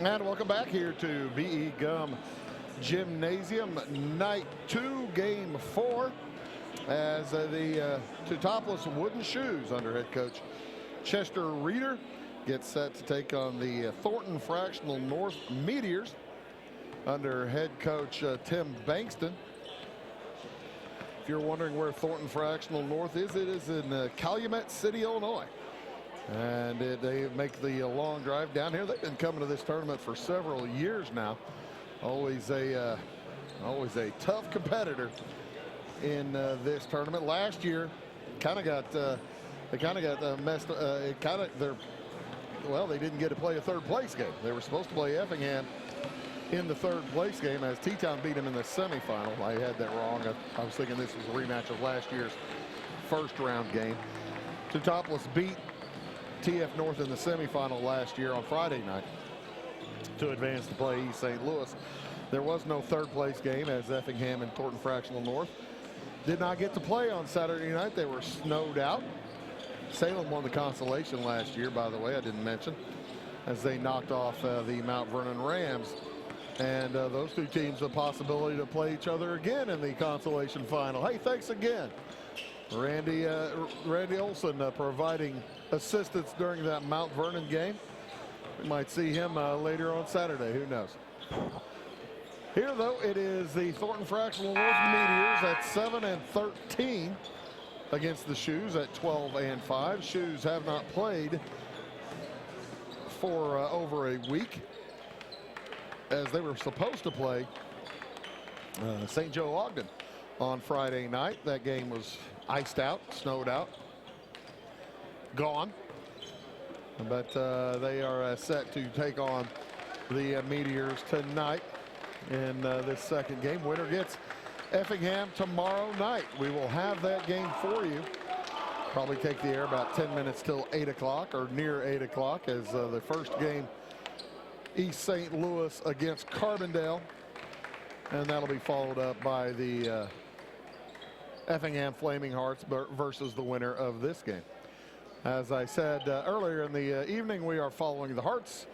And welcome back here to B.E. Gum Gymnasium, night 2, game 4, as the Teutopolis Wooden Shoes under head coach Chester Reeder gets set to take on the Thornton Fractional North Meteors under head coach Tim Bankston. If you're wondering where Thornton Fractional North is, it is in Calumet City, Illinois. And they make the long drive down here. They've been coming to this tournament for several years now. Always a tough competitor in this tournament. Last year, they didn't get to play a third place game. They were supposed to play Effingham in the third place game as T-Town beat them in the semifinal. I had that wrong. I was thinking this was a rematch of last year's first round game. Teutopolis beat TF North in the semifinal last year on Friday night to advance to play East St. Louis. There was no third place game as Effingham and Thornton Fractional North did not get to play on Saturday night. They were snowed out. Salem won the consolation last year, by the way, I didn't mention, as they knocked off the Mount Vernon Rams. And those two teams have the possibility to play each other again in the consolation final. Hey, thanks again. Randy Olson providing assistance during that Mount Vernon game. We might see him later on Saturday, who knows. Here, though, it is the Thornton Fractional North Meteors at 7-13 against the Shoes at 12-5. Shoes have not played for over a week, as they were supposed to play St. Joe Ogden on Friday night. That game was iced out, snowed out, gone. But they are set to take on the Meteors tonight in this second game. Winner gets Effingham tomorrow night. We will have that game for you. Probably take the air about 10 minutes till 8 o'clock or near 8 o'clock, as the first game, East St. Louis against Carbondale. And that'll be followed up by the Effingham Flaming Hearts versus the winner of this game. As I said earlier in the evening, we are following the Hearts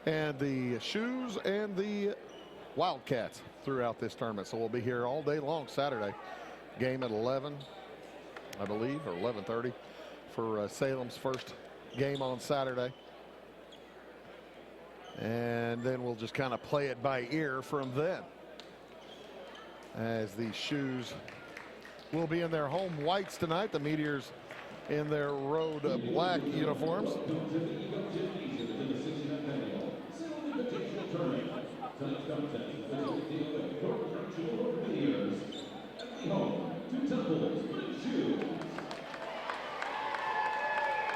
and the Shoes and the Wildcats throughout this tournament. So we'll be here all day long Saturday. Game at 11, I believe, or 11:30 for Salem's first game on Saturday. And then we'll just kind of play it by ear from then, as the Shoes will be in their home whites tonight. The Meteors in their road black uniforms.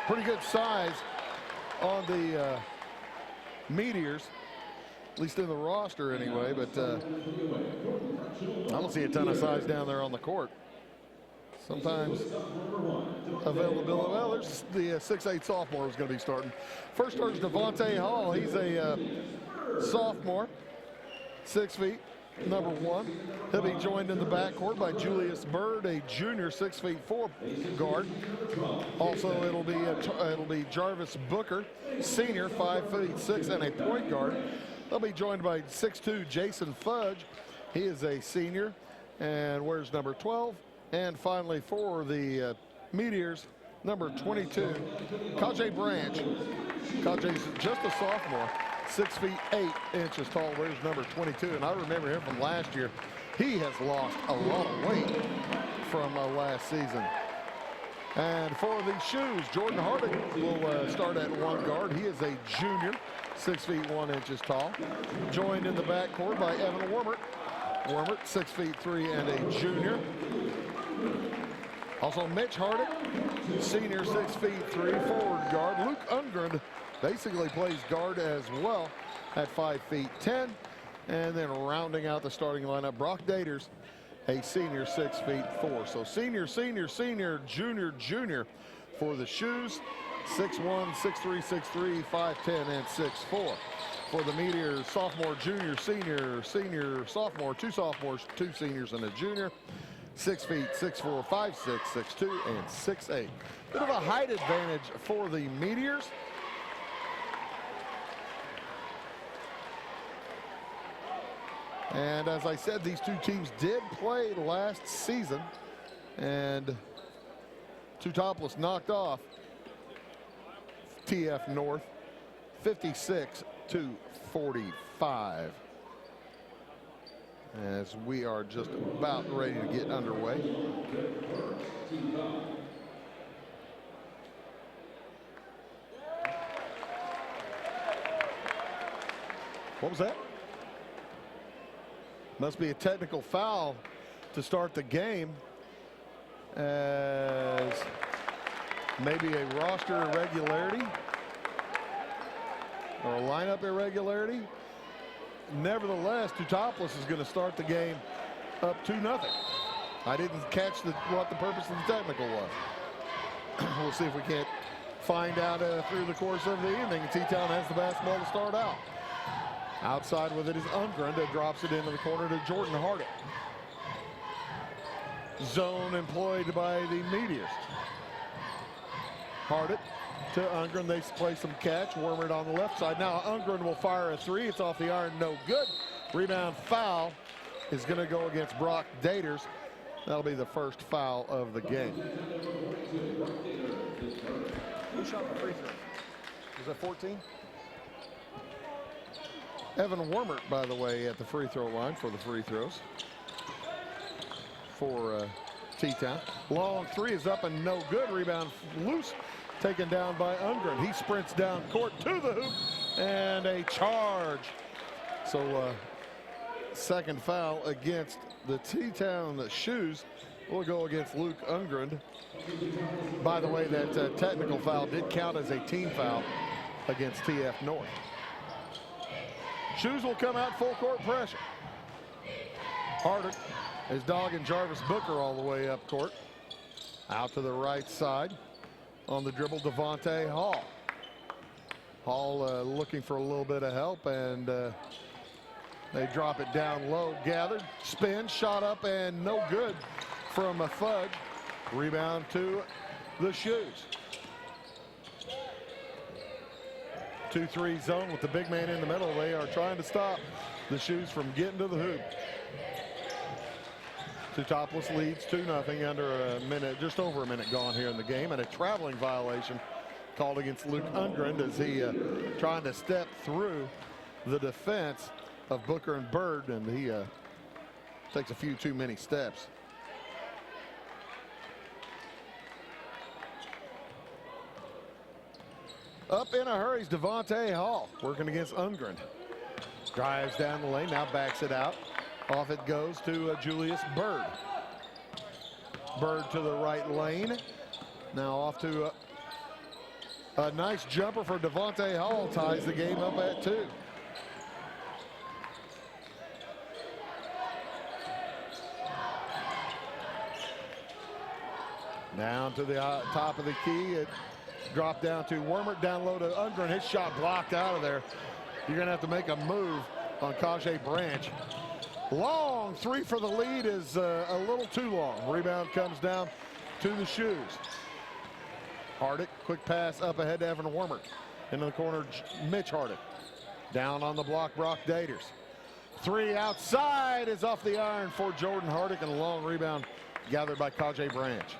Pretty good size on the Meteors, at least in the roster anyway, but I don't see a ton of size down there on the court. Sometimes availability. Well, there's the 6'8" sophomore who's going to be starting. First starts Devontae Hall. He's a sophomore, 6 feet, number 1. He'll be joined in the backcourt by Julius Bird, a junior, 6'4" guard. Also, it'll be Jarvis Booker, senior, 5'6" and a point guard. They'll be joined by 6'2" Jason Fudge. He is a senior and wears number 12. And finally, for the Meteors, number 22, Kajay Branch. Kajay's just a sophomore, 6'8" tall, wears number 22. And I remember him from last year. He has lost a lot of weight from last season. And for the Shoes, Jordan Hardick will start at 1 guard. He is a junior, 6'1" tall. Joined in the backcourt by Evan Wormert. Wormert, 6'3" and a junior. Also Mitch Hardick, senior, 6'3", forward guard. Luke Undgren basically plays guard as well at 5'10". And then rounding out the starting lineup, Brock Daters, a senior, 6'4". So senior, junior for the Shoes, 6'1", 6'3", 6'3", 5'10", and 6'4". For the Meteors, sophomore, junior, senior, sophomore, 2 sophomores, 2 seniors, and a junior. 6 feet, 6'4", 5'6", 6'2", and 6'8". Bit of a height advantage for the Meteors. And as I said, these two teams did play last season, and Teutopolis knocked off TF North 56-45. As we are just about ready to get underway. What was that? Must be a technical foul to start the game, as maybe a roster irregularity or a lineup irregularity. Nevertheless, Teutopolis is going to start the game up 2-0. I didn't catch what the purpose of the technical was. We'll see if we can't find out through the course of the evening. T-Town has the basketball to start out. Outside with it is Ungren that drops it into the corner to Jordan Hardick. Zone employed by the Meteors. Hardick to Ungren. They play some catch. Wormert on the left side. Now Ungren will fire a three. It's off the iron. No good. Rebound foul is going to go against Brock Daters. That'll be the first foul of the game. Who shot the free throw? Was that 14? Evan Wormert, by the way, at the free throw line for the free throws for T-Town. Long three is up and no good. Rebound loose, taken down by Ungren. He sprints down court to the hoop and a charge. So second foul against the T-Town Shoes will go against Luke Ungren. By the way, that technical foul did count as a team foul against TF North. Shoes will come out full court pressure. Hardick is dogging Jarvis Booker all the way up court. Out to the right side on the dribble, Devontae Hall. Hall looking for a little bit of help, and they drop it down low. Gathered, spin, shot up, and no good from a Fudge. Rebound to the Shoes. 2-3 zone with the big man in the middle. They are trying to stop the Shoes from getting to the hoop. Teutopolis leads 2-0 under a minute, just over a minute gone here in the game, and a traveling violation called against Luke Ungren as he trying to step through the defense of Booker and Bird, and he takes a few too many steps. Up in a hurry is Devontae Hall, working against Ungren. Drives down the lane, now backs it out. Off it goes to Julius Bird. Bird to the right lane. Now off to a nice jumper for Devontae Hall, ties the game up at 2. Down to the top of the key. It dropped down to Wormert, down low to Ungren. His shot blocked out of there. You're going to have to make a move on Kajay Branch. Long three for the lead is a little too long. Rebound comes down to the Shoes. Hardick, quick pass up ahead to Evan Wormert. Into the corner, Mitch Hardick. Down on the block, Brock Daters. Three outside is off the iron for Jordan Hardick, and a long rebound gathered by Kajay Branch.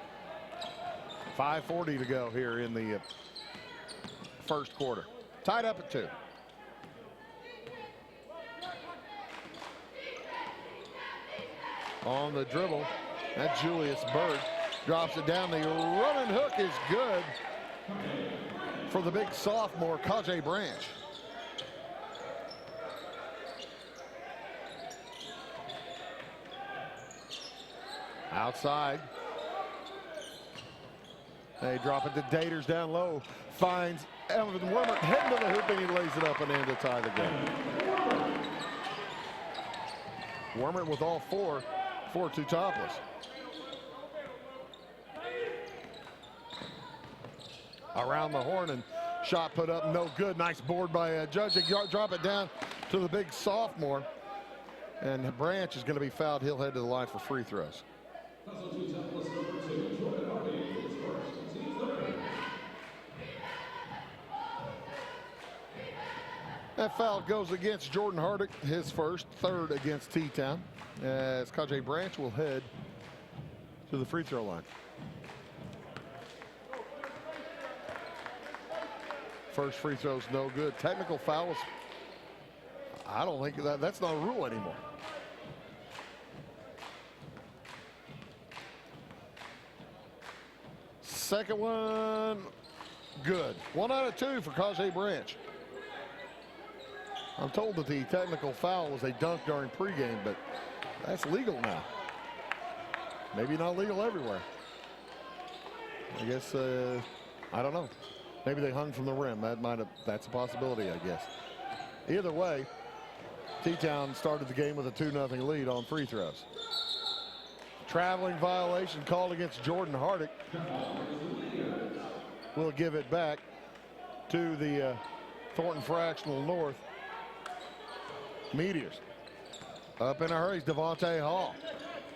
5:40 to go here in the first quarter. Tied up at 2. On the dribble, that's Julius Bird. Drops it down. The running hook is good for the big sophomore, Kajay Branch. Outside. They drop it to Daters down low. Finds Evan Wormert heading to the hoop, and he lays it up and in to tie the game. Wormert with all 4 for Teutopolis. Around the horn, and shot put up, no good. Nice board by Judge. They drop it down to the big sophomore, and Branch is going to be fouled. He'll head to the line for free throws. That foul goes against Jordan Hardick, his first, third against T-Town, as Kajay Branch will head to the free throw line. First free throw's no good. Technical fouls, I don't think that's not a rule anymore. Second one, good. 1 out of 2 for Kajay Branch. I'm told that the technical foul was a dunk during pregame, but that's legal now. Maybe not legal everywhere. I guess, I don't know. Maybe they hung from the rim. That's a possibility, I guess. Either way, T-Town started the game with a 2-0 lead on free throws. Traveling violation called against Jordan Hardick. We'll give it back to the Thornton Fractional North Meteors. Up in a hurry is Devontae Hall.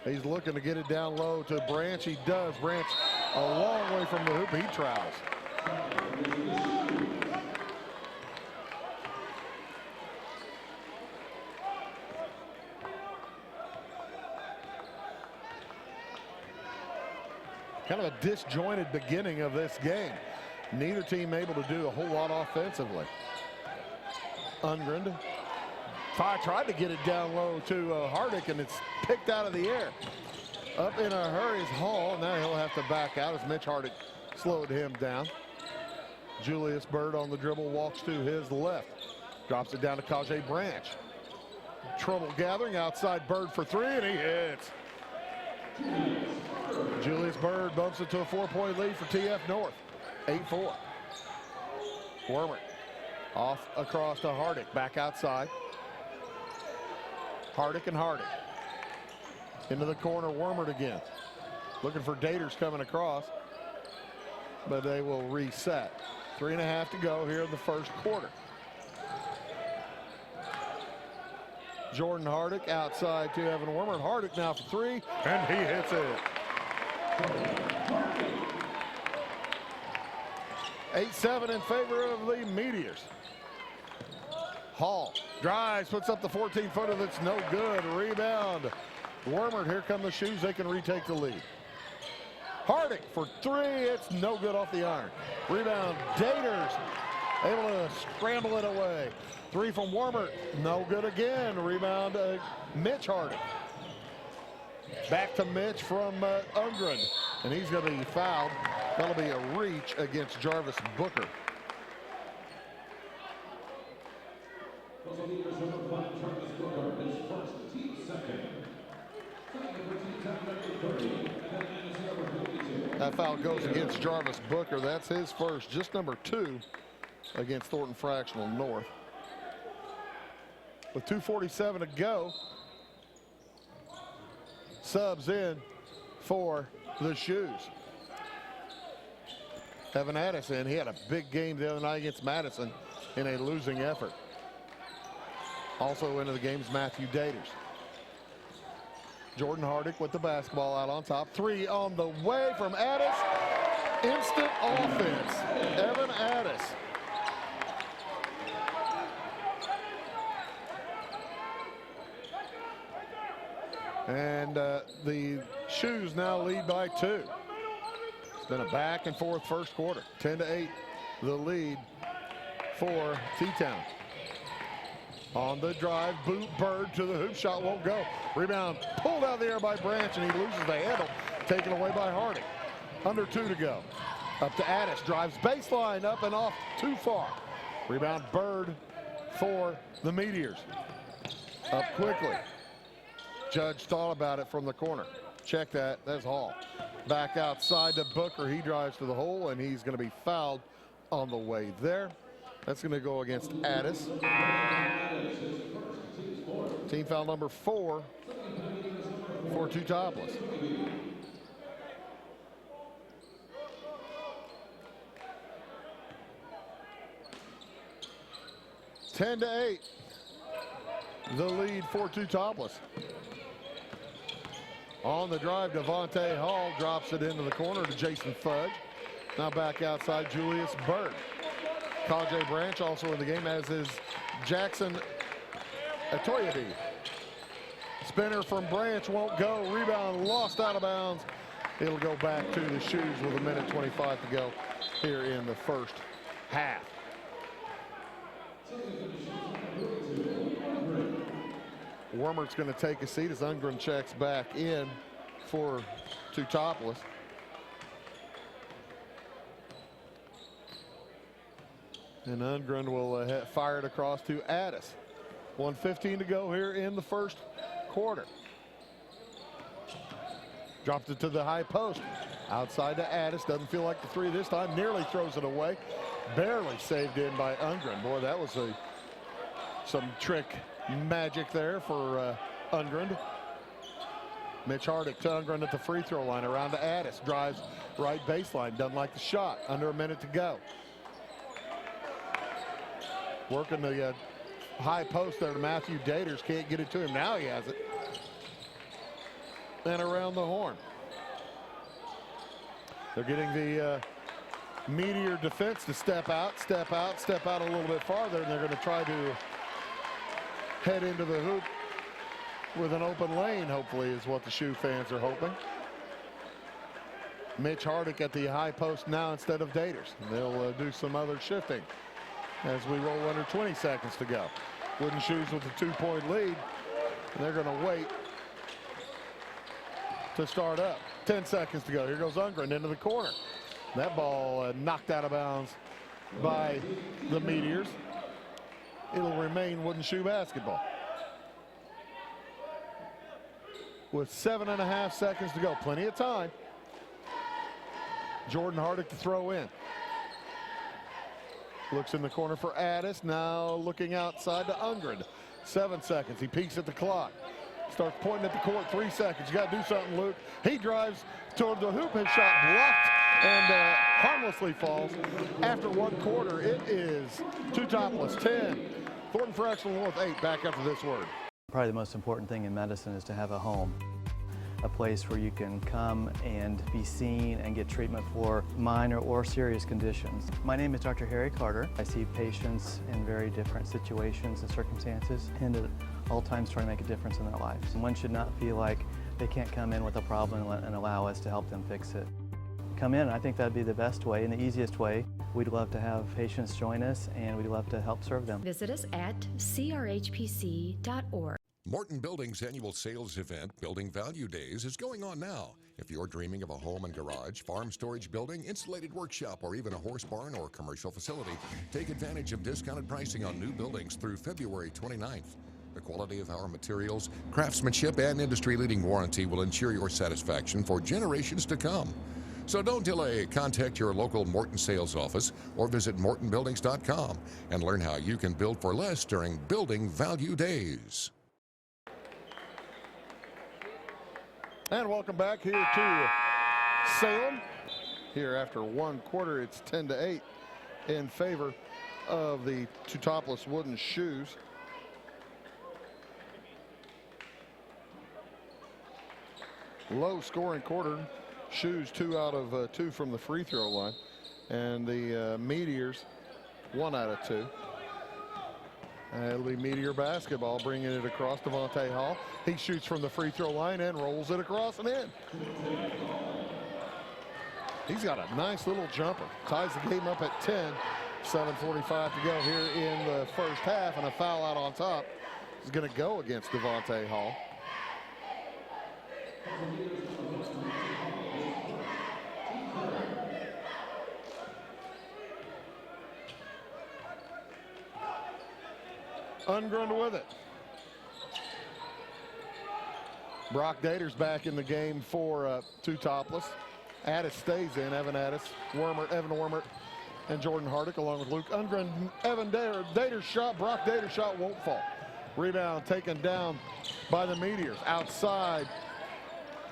He's looking to get it down low to Branch. He does. Branch a long way from the hoop. He travels. Kind of a disjointed beginning of this game. Neither team able to do a whole lot offensively. Ungren tried to get it down low to Hardick, and it's picked out of the air. Up in a hurry is Hall. Now he'll have to back out as Mitch Hardick slowed him down. Julius Bird on the dribble walks to his left. Drops it down to Kajay Branch. Trouble gathering outside Bird for 3, and he hits. Julius Bird bumps it to a 4-point lead for TF North. 8-4. Wormer off across to Hardick. Back outside. Hardick and Hardick. Into the corner, Wormer again. Looking for Daters coming across. But they will reset. 3.5 to go here in the first quarter. Jordan Hardick outside to Evan Wormer. And Hardick now for 3, and he hits it. 8-7 in favor of the Meteors. Hall drives, puts up the 14-footer that's no good. Rebound. Wormer, here come the shoes. They can retake the lead. Hardick for 3. It's no good off the iron. Rebound. Daters able to scramble it away. 3 from Wormer. No good again. Rebound. Mitch Hardick. Back to Mitch from Ungren. And he's going to be fouled. That'll be a reach against Jarvis Booker. That foul goes against Jarvis Booker. That's his first, just number 2 against Thornton Fractional North. With 2:47 to go, subs in for the Shoes. Evan Addison, he had a big game the other night against Madison in a losing effort. Also into the game is Matthew Daters. Jordan Hardick with the basketball out on top. 3 on the way from Addis. Instant offense. Evan Addis. And the Shoes now lead by 2. It's been a back and forth first quarter. 10-8, the lead for T-Town. On the drive, boot, Bird to the hoop, shot won't go. Rebound pulled out of the air by Branch, and he loses the handle, taken away by Hardick. Under 2 to go. Up to Addis, drives baseline, up and off, too far. Rebound Bird for the Meteors. Up quickly. Judge thought about it from the corner. Check that, that's Hall. Back outside to Booker, he drives to the hole, and he's gonna be fouled on the way there. That's going to go against Addis. Team foul number 4 for Teutopolis. Ten to 8, the lead for Teutopolis. On the drive, Devontae Hall drops it into the corner to Jason Fudge. Now back outside, Julius Bird. Kajay Branch also in the game, as is Jackson Atoyadi. Spinner from Branch won't go. Rebound lost out of bounds. It'll go back to the Shoes with 1:25 to go here in the first half. Wormert's going to take a seat as Ungren checks back in for Teutopolis. And Ungren will fire it across to Addis. 1:15 to go here in the first quarter. Drops it to the high post. Outside to Addis. Doesn't feel like the three this time. Nearly throws it away. Barely saved in by Ungren. Boy, that was some trick magic there for Ungren. Mitch Hardick to Ungren at the free throw line. Around to Addis. Drives right baseline. Doesn't like the shot. Under a minute to go. Working the high post there to Matthew Daters. Can't get it to him. Now he has it. And around the horn. They're getting the Meteor defense to step out a little bit farther, and they're going to try to head into the hoop with an open lane, hopefully, is what the Shoe fans are hoping. Mitch Hardick at the high post now instead of Daters. They'll do some other shifting as we roll under 20 seconds to go. Wooden Shoes with a 2-point lead. And they're going to wait to start up. 10 seconds to go. Here goes Ungren into the corner. That ball knocked out of bounds by the Meteors. It'll remain Wooden Shoe basketball. With 7.5 seconds to go. Plenty of time. Jordan Hardick to throw in. Looks in the corner for Addis. Now looking outside to Ungren. 7 seconds. He peeks at the clock. Starts pointing at the court. 3 seconds. You got to do something, Luke. He drives toward the hoop. His shot blocked and harmlessly falls. After 1 quarter, it is Teutopolis 10. Thornton Fractional North 8. Back after this word. Probably the most important thing in medicine is to have a home. A place where you can come and be seen and get treatment for minor or serious conditions. My name is Dr. Harry Carter. I see patients in very different situations and circumstances, and at all times trying to make a difference in their lives. One should not feel like they can't come in with a problem and allow us to help them fix it. Come in, I think that'd be the best way and the easiest way. We'd love to have patients join us, and we'd love to help serve them. Visit us at crhpc.org. Morton Building's annual sales event, Building Value Days, is going on now. If you're dreaming of a home and garage, farm storage building, insulated workshop, or even a horse barn or commercial facility, take advantage of discounted pricing on new buildings through February 29th. The quality of our materials, craftsmanship, and industry-leading warranty will ensure your satisfaction for generations to come. So don't delay. Contact your local Morton sales office or visit mortonbuildings.com and learn how you can build for less during Building Value Days. And welcome back here to Salem. Here after 1 quarter, it's 10-8 in favor of the Teutopolis Wooden Shoes. Low scoring quarter. Shoes 2 out of 2 from the free throw line. And the Meteors 1 out of 2. It'll be Meteor basketball, bringing it across to Devontae Hall. He shoots from the free throw line and rolls it across and in. He's got a nice little jumper. Ties the game up at 10. 7:45 to go here in the first half, and a foul out on top is going to go against Devontae Hall. Ungren with it. Brock Daters back in the game for Teutopolis. Addis stays in. Evan Addis, Evan Wormert, and Jordan Hardick along with Luke Ungren. Evan Daters shot. Brock Daters shot won't fall. Rebound taken down by the Meteors. Outside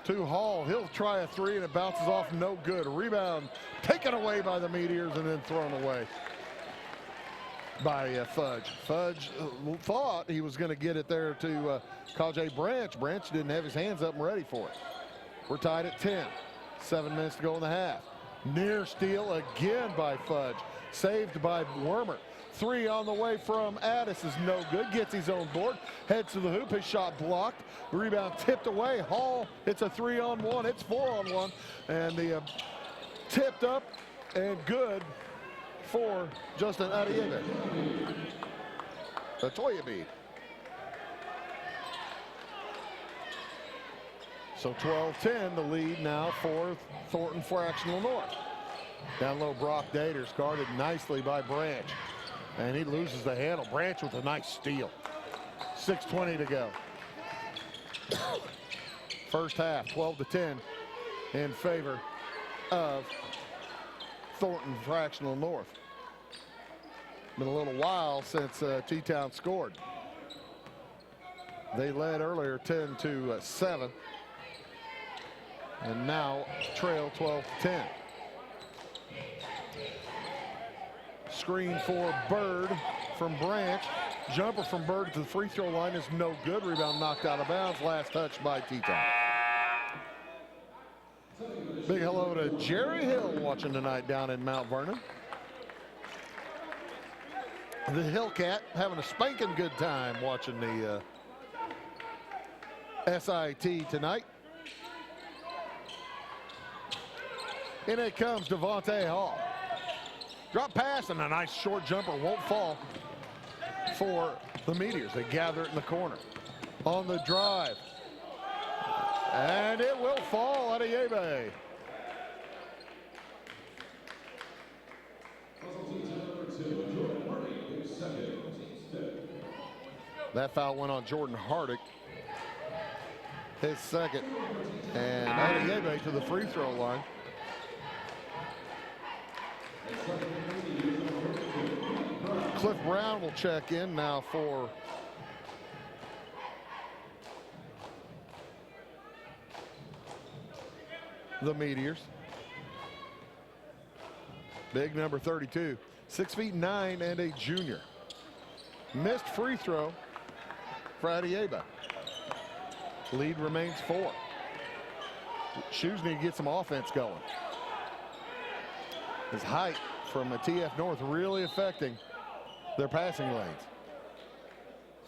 to Hall. He'll try a 3 and it bounces off. No good. Rebound taken away by the Meteors and then thrown away by Fudge. Fudge thought he was going to get it there to Kajay Branch. Branch didn't have his hands up and ready for it. We're tied at 10. 7 minutes to go in the half. Near steal again by Fudge. saved by Wormer. Three on the way from Addis is no good. Gets his own board. Heads to the hoop. His shot blocked. Rebound tipped away. Hall, it's a 3-on-1. It's 4-on-1. And the tipped up and good for Justin Adiebe. The Toyabe. So 12-10, the lead now for Thornton Fractional North. Down low, Brock Daters guarded nicely by Branch. And he loses the handle. Branch with a nice steal. 6:20 to go. First half, 12-10 in favor of Thornton Fractional North. Been a little while since T-Town scored. They led earlier 10-7. And now trail 12-10. Screen for Bird from Branch. Jumper from Bird to the free throw line is no good. Rebound knocked out of bounds. Last touch by T-Town. Big hello to Jerry Hill watching tonight down in Mount Vernon. The Hillcat having a spanking good time watching the SIT tonight. In it comes Devontae Hall. Drop pass and a nice short jumper won't fall for the Meteors. They gather it in the corner. On the drive. And it will fall out of Yebe. That foul went on Jordan Hardick. His second. And Adiebe to the free throw line. Cliff Brown will check in now for the Meteors. Big number 32, 6'9" and a junior. Missed free throw for Adiebe. Lead remains 4. Shoes need to get some offense going. His height from a TF North really affecting their passing lanes.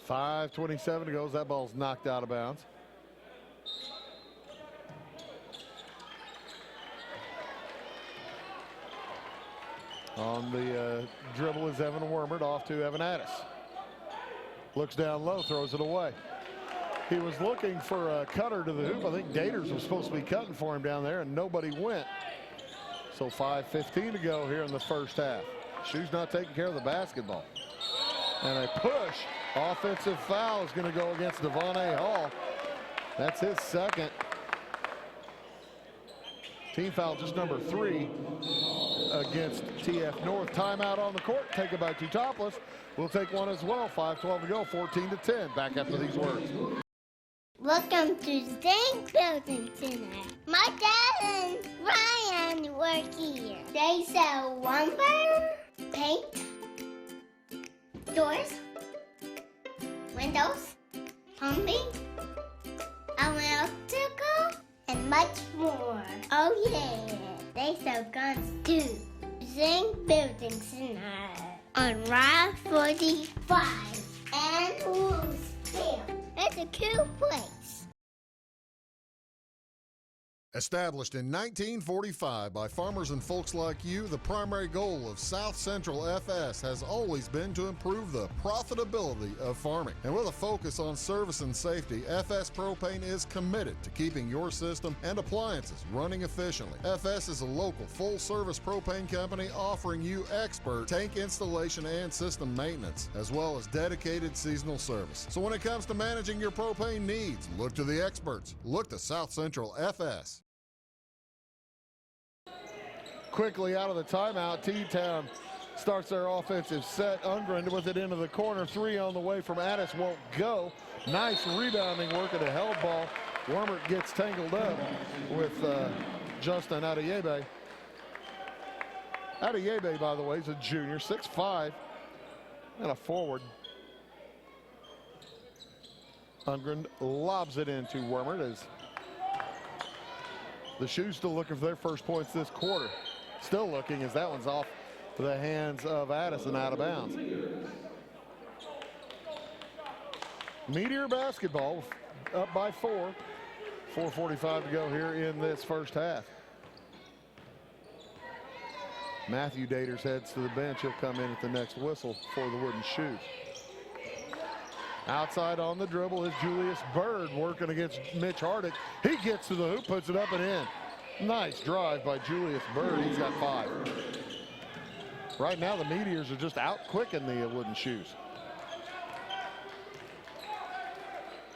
5:27 to go. That ball's knocked out of bounds. On the dribble is Evan Wormert off to Evan Addis. Looks down low, throws it away. He was looking for a cutter to the hoop. I think Daters was supposed to be cutting for him down there, and nobody went. So 5:15 to go here in the first half. Shoes not taking care of the basketball. And a push. Offensive foul is going to go against Devontae Hall. That's his second. Team foul just number 3 against TF North. Timeout on the court taken by Teutopolis. We'll take one as well. 5:12 to go, 14-10. Back after these words. Welcome to Zinc Building Center. My dad and Ryan work here. They sell lumber, paint, doors, windows, plumbing, electrical, and much more. Oh yeah, they sell guns too. Zinc Building Center on Route 45 and Louisville. It's a cool place. Established in 1945 by farmers and folks like you, the primary goal of South Central FS has always been to improve the profitability of farming. And with a focus on service and safety, FS Propane is committed to keeping your system and appliances running efficiently. FS is a local full-service propane company offering you expert tank installation and system maintenance, as well as dedicated seasonal service. So when it comes to managing your propane needs, look to the experts. Look to South Central FS. Quickly out of the timeout, T-Town starts their offensive set. Ungren with it into the corner. 3 on the way from Addis won't go. Nice rebounding work at a held ball. Wormert gets tangled up with Justin Adiebe. Adiebe, by the way, is a junior, 6'5", and a forward. Ungren lobs it into Wormert as the Shoes still looking for their first points this quarter. Still looking as that one's off the hands of Addison out of bounds. Meteor basketball up by 4. 4:45 to go here in this first half. Matthew Daters heads to the bench. He'll come in at the next whistle for the Wooden Shoes. Outside on the dribble is Julius Bird working against Mitch Hardick. He gets to the hoop, puts it up and in. Nice drive by Julius Bird. He's got 5. Right now the Meteors are just out quicking the Wooden Shoes.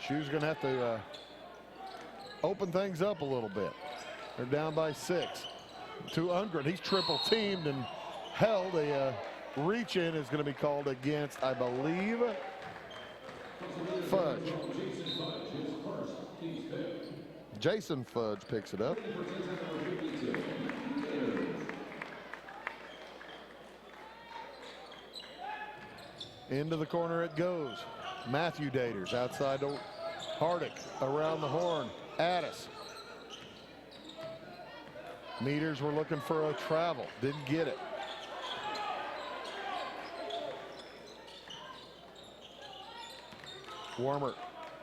Shoes going to have to open things up a little bit. They're down by 6. To Ungren. He's triple teamed and held. A reach in is going to be called against, I believe, Fudge. Jason Fudge picks it up. Into the corner it goes. Matthew Daters outside to Hardick, around the horn. Addis. Meters were looking for a travel, didn't get it. Warmer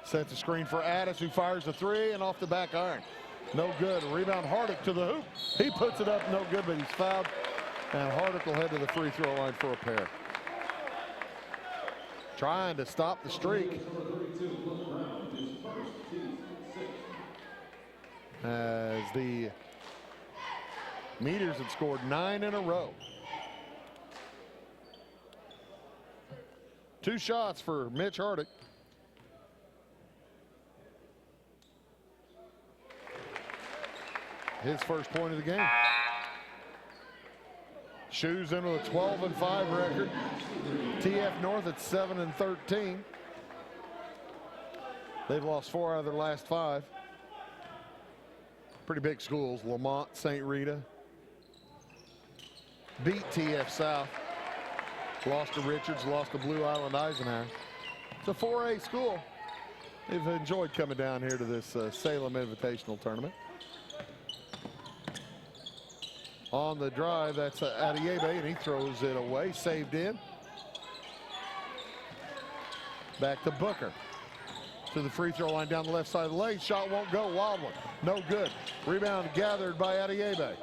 sets a screen for Addis, who fires a 3 and off the back iron. No good. Rebound Hardick to the hoop. He puts it up, no good, but he's fouled. And Hardick will head to the free throw line for a pair. Trying to stop the streak. As the Meteors had scored 9 in a row. 2 shots for Mitch Hardick. His first point of the game. Shoes into a 12-5 record. TF North at 7-13. They've lost 4 out of their last 5. Pretty big schools. Lamont, St. Rita. Beat TF South. Lost to Richards, lost to Blue Island Eisenhower. It's a 4A school. They've enjoyed coming down here to this Salem Invitational Tournament. On the drive, that's Adiebe, and he throws it away, saved in. Back to Booker. To the free throw line down the left side of the lane. Shot won't go, wild one. No good. Rebound gathered by Adiebe.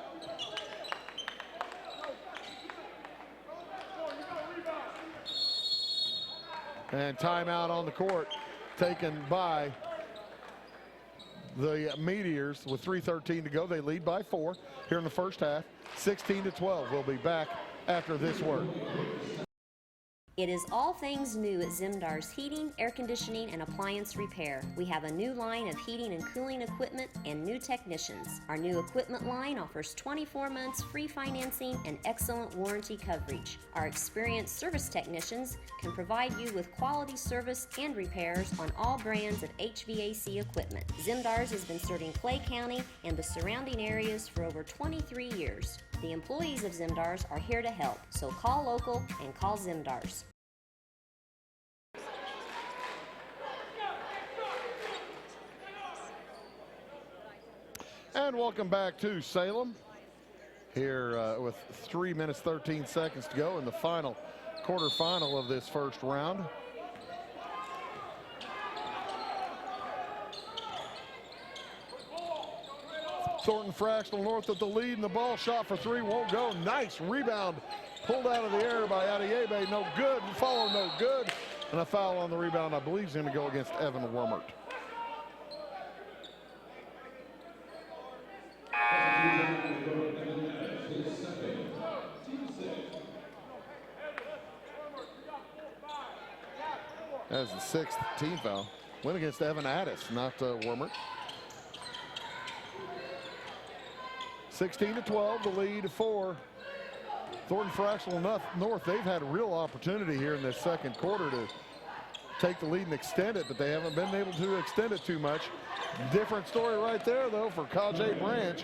And timeout on the court taken by the Meteors with 3:13 to go. They lead by 4 here in the first half. 16-12. We'll be back after this word. It is all things new at Zimdar's Heating, Air Conditioning, and Appliance Repair. We have a new line of heating and cooling equipment and new technicians. Our new equipment line offers 24 months free financing and excellent warranty coverage. Our experienced service technicians can provide you with quality service and repairs on all brands of HVAC equipment. Zimdar's has been serving Clay County and the surrounding areas for over 23 years. The employees of Zimdar's are here to help, so call local and call Zimdar's. And welcome back to Salem. Here with 3 minutes, 13 seconds to go in the final quarterfinal of this first round. Thornton Fractional North with the lead, and the ball shot for 3 won't go. Nice rebound pulled out of the air by Adiebe. No good. Follow no good. And a foul on the rebound, I believe, is going to go against Evan Wormert. That's the 6th team foul. Went against Evan Addis, not Wormert. 16-12, the lead for Thornton Fractional North. They've had a real opportunity here in this second quarter to take the lead and extend it, but they haven't been able to extend it too much. Different story right there, though, for Kajay Branch.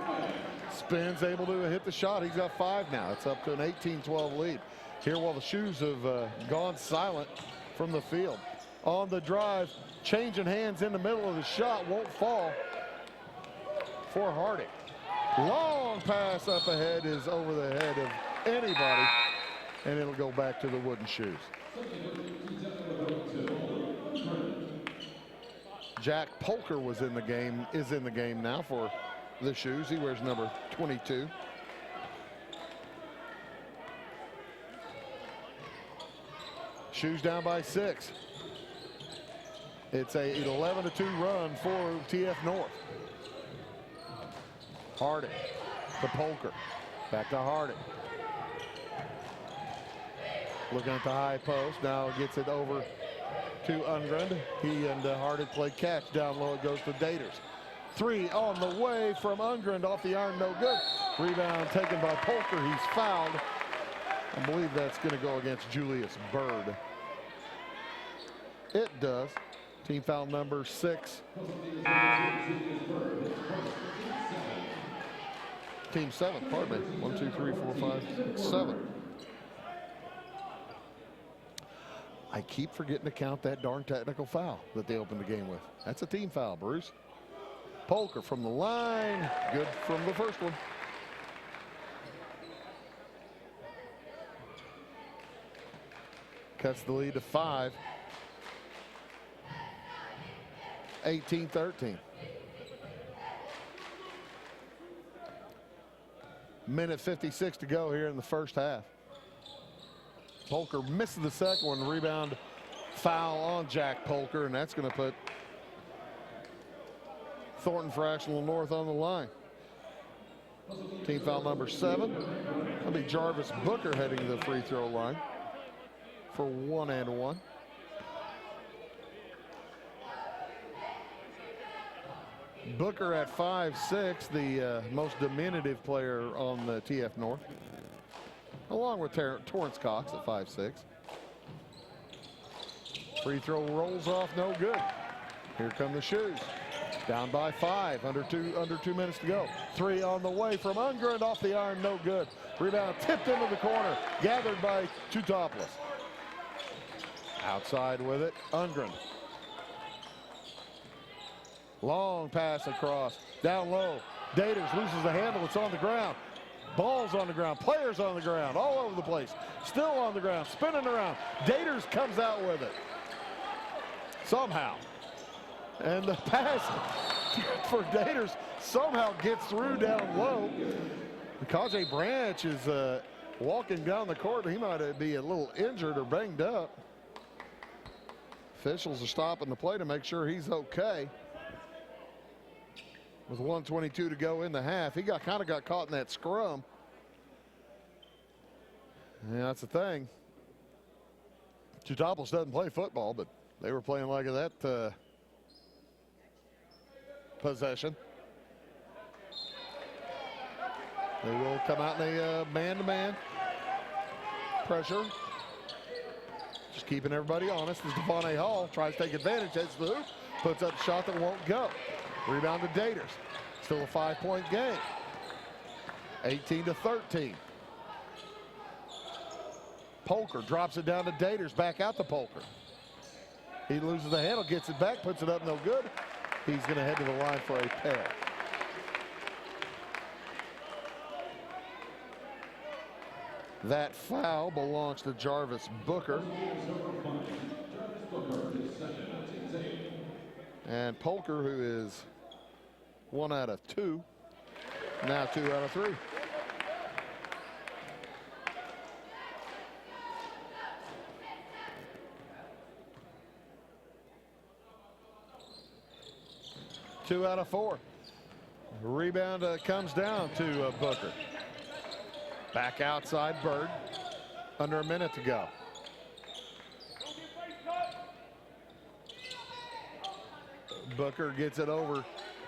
Spins, able to hit the shot. He's got 5 now. It's up to an 18-12 lead. Here while the Shoes have gone silent from the field. On the drive, changing hands in the middle of the shot, won't fall for Hardick. Long pass up ahead is over the head of anybody. and it'll go back to the wooden shoes. Jack Polker is in the game now for the shoes. He wears number 22. Shoes down by 6. It's an 11-2 run for TF North. Harding to Polker. Back to Harding. Looking at the high post. Now gets it over to Ungren. He and Harding play catch. Down low it goes to Daters. 3 on the way from Ungren off the iron, no good. Rebound taken by Polker. He's fouled. I believe that's going to go against Julius Bird. It does. Team foul number 6. Team 7, pardon me. 1, 2, 3, 4, 5, 6, 7. I keep forgetting to count that darn technical foul that they opened the game with. That's a team foul, Bruce. Polker from the line. Good from the first one. Cuts the lead to 5. 18-13. Minute 56 to go here in the first half. Polker misses the second one. Rebound foul on Jack Polker, and that's going to put Thornton Fractional North on the line. Team foul number 7. That'll be Jarvis Booker heading to the free throw line for 1 and 1. Booker at 5'6", the most diminutive player on the TF North, along with Torrance Cox at 5'6". Free throw rolls off, no good. Here come the shoes. Down by 5, under 2 minutes to go. 3 on the way from Ungren off the iron, no good. Rebound tipped into the corner, gathered by Teutopolis. Outside with it, Ungren. Long pass across, down low. Daters loses the handle, it's on the ground. Ball's on the ground, players on the ground, all over the place. Still on the ground, spinning around. Daters comes out with it. Somehow. And the pass for Daters somehow gets through down low. Kajay Branch is walking down the court. He might be a little injured or banged up. Officials are stopping the play to make sure he's okay. With 1:22 to go in the half, he kind of got caught in that scrum. Yeah, that's the thing. Teutopolis doesn't play football, but they were playing like that possession. They will come out in a man-to-man pressure. Just keeping everybody honest as Devontae Hall tries to take advantage, hits the hoop, puts up a shot that won't go. Rebound to Daters. Still a 5-point game. 18-13. Polker drops it down to Daters, back out to Polker. He loses the handle, gets it back, puts it up, no good. He's going to head to the line for a pair. That foul belongs to Jarvis Booker. And Polker, who is 1 out of 2, now 2 out of 3. Two out of 4. Rebound comes down to Booker. Back outside Bird. Under a minute to go. Booker gets it over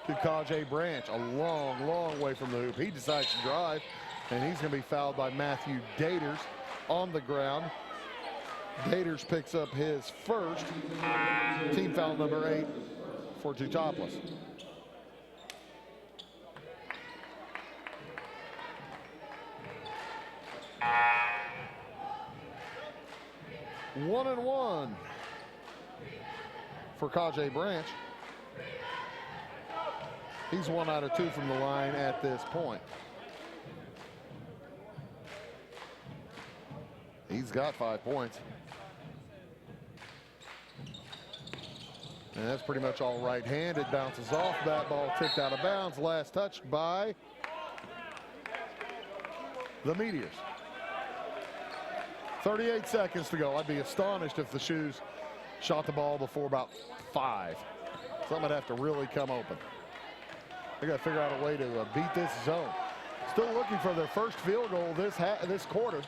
to Kajay Branch. A long, long way from the hoop. He decides to drive, and he's going to be fouled by Matthew Daters on the ground. Daters picks up his first. Team foul number 8 for Teutopolis. One and one for Kajay Branch. He's 1 out of 2 from the line at this point. He's got 5 points. And that's pretty much all right-handed. Bounces off. That ball tipped out of bounds. Last touched by the Meteors. 38 seconds to go. I'd be astonished if the Shoes shot the ball before about 5. Something would have to really come open. They got to figure out a way to beat this zone. Still looking for their first field goal this quarter.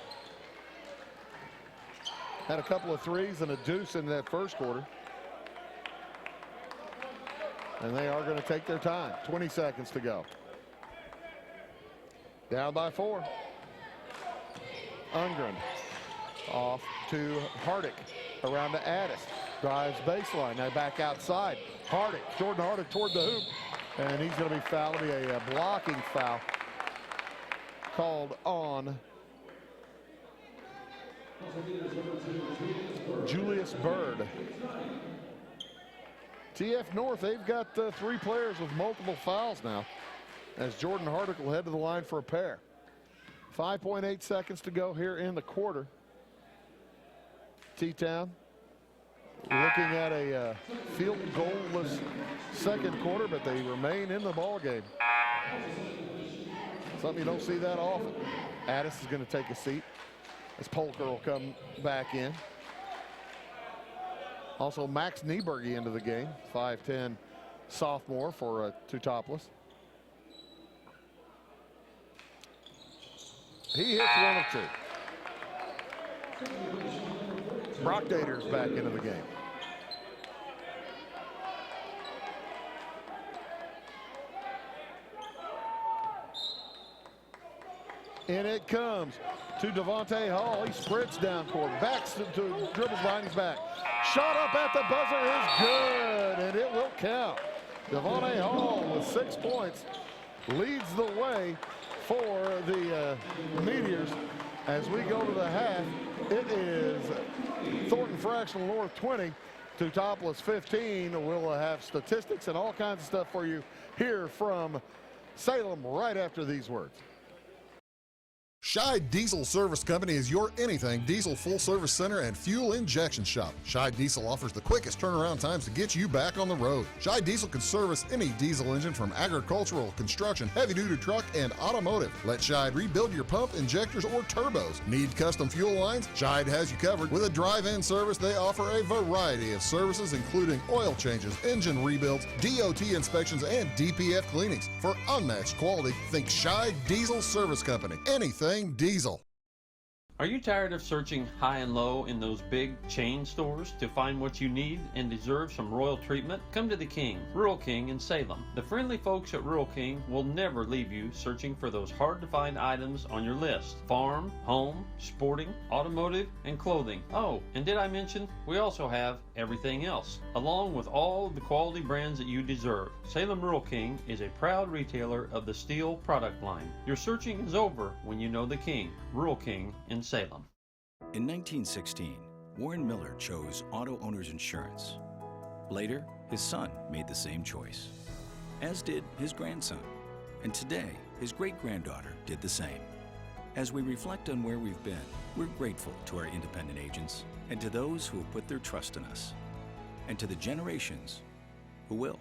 Had a couple of threes and a deuce in that first quarter. And they are going to take their time. 20 seconds to go. Down by 4. Ungren off to Hardick. Around to Addis. Drives baseline. Now back outside. Hardick. Jordan Hardick toward the hoop. And he's going to be fouled. It'll be a blocking foul called on Julius Bird. TF North, they've got 3 players with multiple fouls now, as Jordan Hardick will head to the line for a pair. 5.8 seconds to go here in the quarter. T-Town looking at a field goalless second quarter, but they remain in the ball game. Something you don't see that often. Addis is going to take a seat as Polker will come back in. Also, Max Nieberge into the game, 5'10" sophomore for Teutopolis. He hits 1 of 2. Brock Dater's back into the game. In it comes to Devontae Hall. He sprints down court, backs to dribbles behind his back. Shot up at the buzzer is good, and it will count. Devontae Hall with 6 points leads the way for the Meteors. As we go to the half, it is Thornton Fractional North 20, Teutopolis 15. We'll have statistics and all kinds of stuff for you here from Salem right after these words. Scheid Diesel Service Company is your anything diesel full service center and fuel injection shop. Scheid Diesel offers the quickest turnaround times to get you back on the road. Scheid Diesel can service any diesel engine from agricultural, construction, heavy-duty truck, and automotive. Let Scheid rebuild your pump, injectors, or turbos. Need custom fuel lines? Scheid has you covered. With a drive-in service, they offer a variety of services, including oil changes, engine rebuilds, DOT inspections, and DPF cleanings. For unmatched quality, think Scheid Diesel Service Company. Anything diesel. Are you tired of searching high and low in those big chain stores to find what you need and deserve some royal treatment? Come to the King, Rural King in Salem. The friendly folks at Rural King will never leave you searching for those hard to find items on your list. Farm, home, sporting, automotive, and clothing. Oh, and did I mention we also have everything else, along with all of the quality brands that you deserve. Salem Rural King is a proud retailer of the steel product line. Your searching is over when you know the King, Rural King in Salem. In 1916, Warren Miller chose Auto Owners Insurance. Later, his son made the same choice, as did his grandson. And today, his great-granddaughter did the same. As we reflect on where we've been, we're grateful to our independent agents and to those who have put their trust in us, and to the generations who will.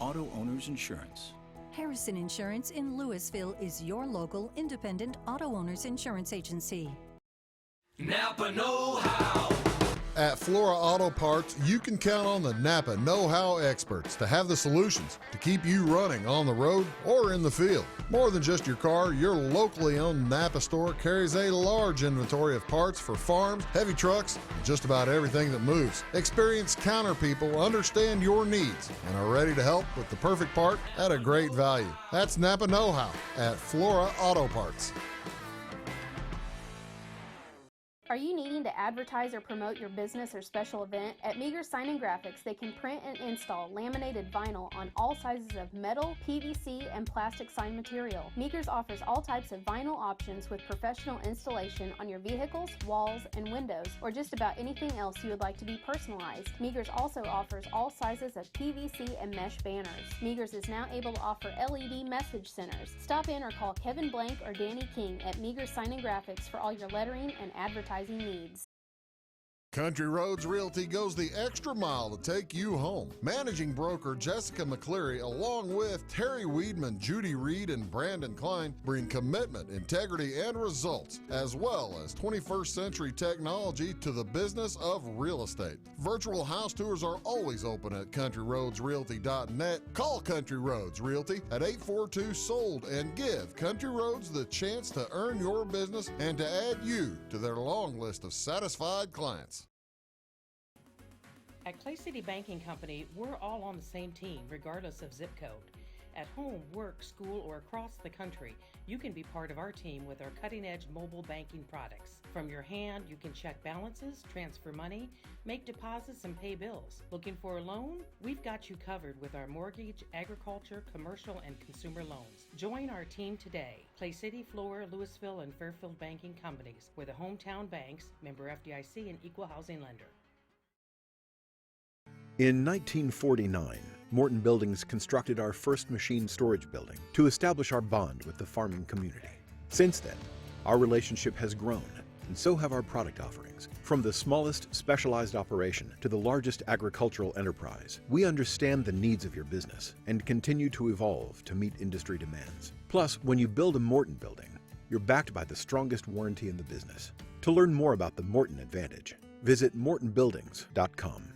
Auto Owners Insurance. Harrison Insurance in Louisville is your local independent auto owners insurance agency. Napa know-how. At Flora Auto Parts, you can count on the Napa know-how experts to have the solutions to keep you running on the road or in the field. More than just your car, your locally owned Napa store carries a large inventory of parts for farms, heavy trucks, and just about everything that moves. Experienced counter people understand your needs and are ready to help with the perfect part at a great value. That's Napa know-how at Flora Auto Parts. Are you needing to advertise or promote your business or special event? At Meager Sign and Graphics, they can print and install laminated vinyl on all sizes of metal, PVC, and plastic sign material. Meagers offers all types of vinyl options with professional installation on your vehicles, walls, and windows, or just about anything else you would like to be personalized. Meagers also offers all sizes of PVC and mesh banners. Meagers is now able to offer LED message centers. Stop in or call Kevin Blank or Danny King at Meager Sign and Graphics for all your lettering and advertising needs. Country Roads Realty goes the extra mile to take you home. Managing broker Jessica McCleary, along with Terry Weedman, Judy Reed, and Brandon Klein, bring commitment, integrity, and results, as well as 21st century technology to the business of real estate. Virtual house tours are always open at countryroadsrealty.net. Call Country Roads Realty at 842-SOLD and give Country Roads the chance to earn your business and to add you to their long list of satisfied clients. At Clay City Banking Company, we're all on the same team, regardless of zip code. At home, work, school, or across the country, you can be part of our team with our cutting-edge mobile banking products. From your hand, you can check balances, transfer money, make deposits, and pay bills. Looking for a loan? We've got you covered with our mortgage, agriculture, commercial, and consumer loans. Join our team today. Clay City, Flora, Louisville, and Fairfield Banking Companies. We're the hometown banks, member FDIC, and equal housing lender. In 1949, Morton Buildings constructed our first machine storage building to establish our bond with the farming community. Since then, our relationship has grown, and so have our product offerings. From the smallest specialized operation to the largest agricultural enterprise, we understand the needs of your business and continue to evolve to meet industry demands. Plus, when you build a Morton building, you're backed by the strongest warranty in the business. To learn more about the Morton Advantage, visit mortonbuildings.com.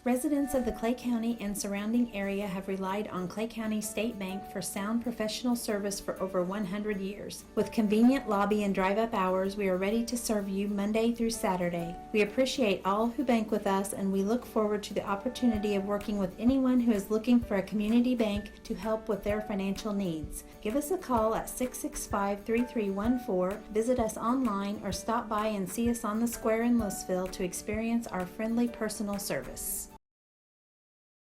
Residents of the Clay County and surrounding area have relied on Clay County State Bank for sound professional service for over 100 years. With convenient lobby and drive-up hours, we are ready to serve you Monday through Saturday. We appreciate all who bank with us, and we look forward to the opportunity of working with anyone who is looking for a community bank to help with their financial needs. Give us a call at 665-3314, visit us online, or stop by and see us on the square in Louisville to experience our friendly personal service.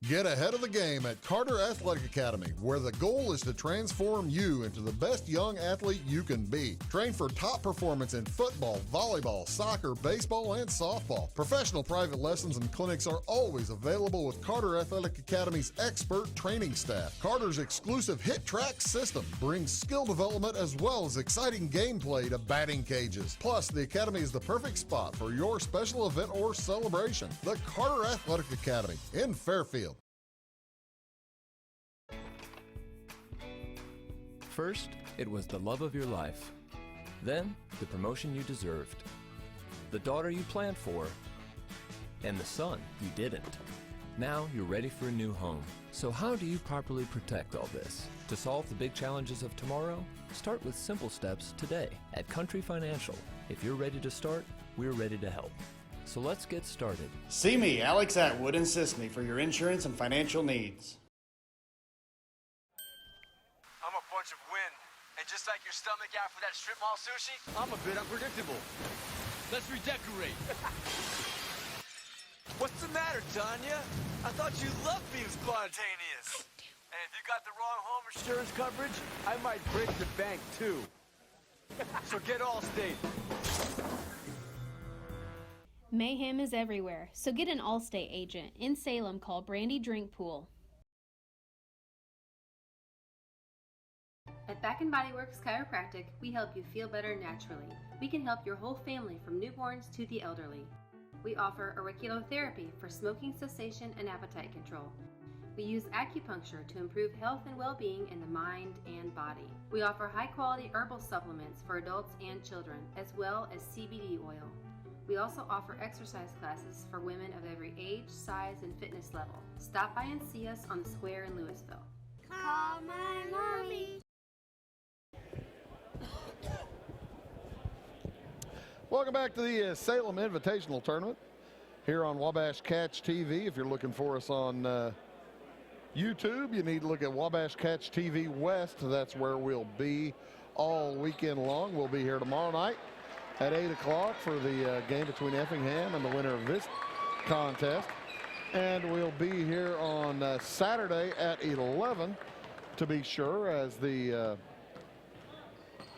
Get ahead of the game at Carter Athletic Academy, where the goal is to transform you into the best young athlete you can be. Train for top performance in football, volleyball, soccer, baseball, and softball. Professional private lessons and clinics are always available with Carter Athletic Academy's expert training staff. Carter's exclusive Hit Track system brings skill development as well as exciting gameplay to batting cages. Plus, the Academy is the perfect spot for your special event or celebration. The Carter Athletic Academy in Fairfield. First, it was the love of your life. Then, the promotion you deserved. The daughter you planned for. And the son you didn't. Now you're ready for a new home. So how do you properly protect all this? To solve the big challenges of tomorrow, start with simple steps today. At Country Financial, if you're ready to start, we're ready to help. So let's get started. See me, Alex Atwood in Sisney, for your insurance and financial needs. I'm a bunch of wind, and just like your stomach after that strip mall sushi, I'm a bit unpredictable. Let's redecorate. What's the matter, Tanya? I thought you loved being spontaneous. And if you got the wrong home insurance coverage, I might break the bank too. So get Allstate. Mayhem is everywhere, so get an Allstate agent. In Salem, call Brandy Drinkpool. At Back & Body Works Chiropractic, we help you feel better naturally. We can help your whole family from newborns to the elderly. We offer auriculotherapy for smoking cessation and appetite control. We use acupuncture to improve health and well-being in the mind and body. We offer high-quality herbal supplements for adults and children, as well as CBD oil. We also offer exercise classes for women of every age, size, and fitness level. Stop by and see us on the square in Louisville. Call my mommy. Welcome back to the Salem Invitational Tournament here on Wabash Catch TV. If you're looking for us on YouTube, you need to look at Wabash Catch TV West. That's where we'll be all weekend long. We'll be here tomorrow night at 8 o'clock for the game between Effingham and the winner of this contest. And we'll be here on Saturday at 11 to be sure, as the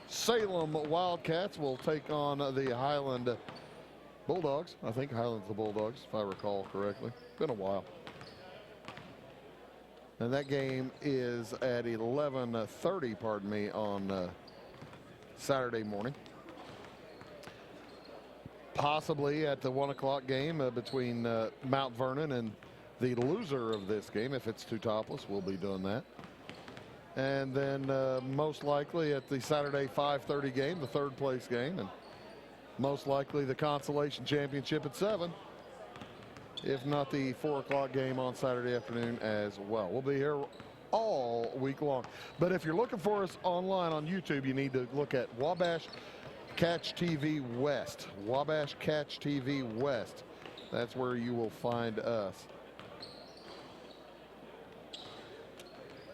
Salem Wildcats will take on the Highland Bulldogs. I think Highland's the Bulldogs, if I recall correctly. Been a while. And that game is at 11:30, pardon me, on Saturday morning. Possibly at the 1 o'clock game between Mount Vernon and the loser of this game. If it's Teutopolis, we'll be doing that. And then most likely at the Saturday 5:30 game, the third place game, and most likely the consolation championship at 7. If not the 4 o'clock game on Saturday afternoon as well. We'll be here all week long. But if you're looking for us online on YouTube, you need to look at Wabash Catch TV West. Wabash Catch TV West. That's where you will find us.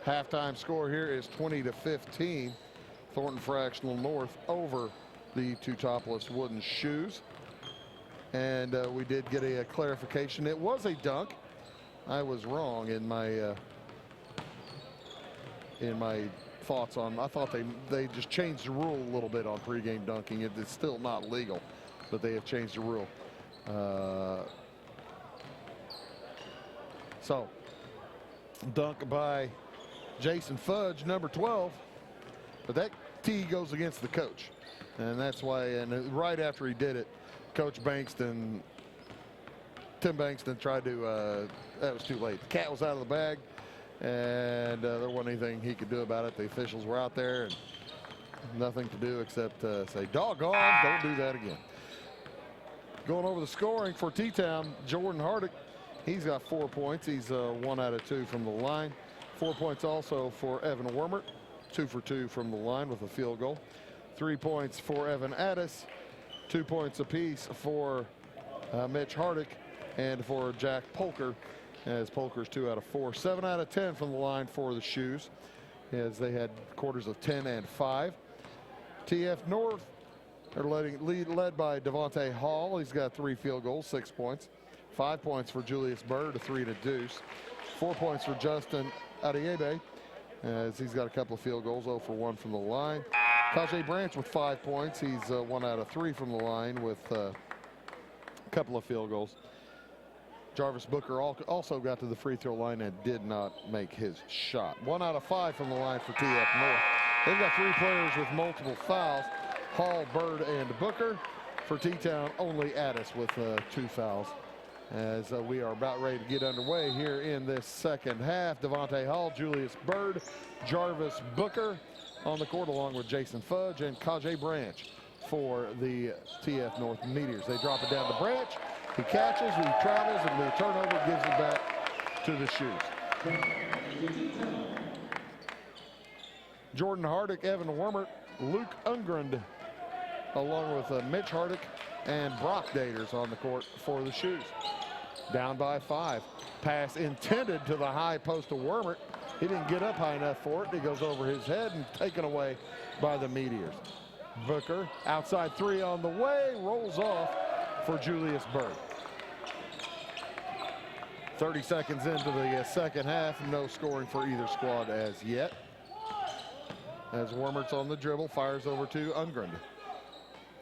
Halftime score here is 20-15. Thornton Fractional North over the Teutopolis Wooden Shoes. And we did get a clarification. It was a dunk. I was wrong in my thoughts on. I thought they just changed the rule a little bit on pregame dunking. It's still not legal, but they have changed the rule. So dunk by Jason Fudge, number 12, but that tee goes against the coach, and that's why. And right after he did it, Coach Bankston, Tim Bankston, tried to, that was too late. The cat was out of the bag, and there wasn't anything he could do about it. The officials were out there, and nothing to do except say, doggone, don't do that again. Going over the scoring for T-Town, Jordan Hardick, he's got 4 points. He's 1 out of 2 from the line. 4 points also for Evan Wormert, 2 for 2 from the line with a field goal. 3 points for Evan Addis. 2 points apiece for Mitch Hardick and for Jack Polker, as Polker's 2 out of 4. 7 out of 10 from the line for the Shoes, as they had quarters of 10 and 5. TF North are led by Devontae Hall. He's got 3 field goals, 6 points. 5 points for Julius Bird, a 3 and a deuce. 4 points for Justin Adiebe, as he's got a couple of field goals, 0 for 1 from the line. Tajay Branch with 5 points. He's 1 out of 3 from the line with a couple of field goals. Jarvis Booker also got to the free throw line and did not make his shot. 1 out of 5 from the line for TF North. They've got 3 players with multiple fouls: Hall, Bird, and Booker. For T-Town, only Addis with 2 fouls. As we are about ready to get underway here in this second half. Devontae Hall, Julius Bird, Jarvis Booker on the court, along with Jason Fudge and Kajay Branch for the TF North Meteors. They drop it down to Branch. He catches, he travels, and the turnover gives it back to the Shoes. Jordan Hardick, Evan Wormert, Luke Ungrund, along with Mitch Hardick and Brock Daters on the court for the Shoes. Down by 5. Pass intended to the high post of Wormert. He didn't get up high enough for it. He goes over his head and taken away by the Meteors. Booker, outside 3 on the way, rolls off for Julius Bird. 30 seconds into the second half, no scoring for either squad as yet. As Wormert's on the dribble, fires over to Ungrund.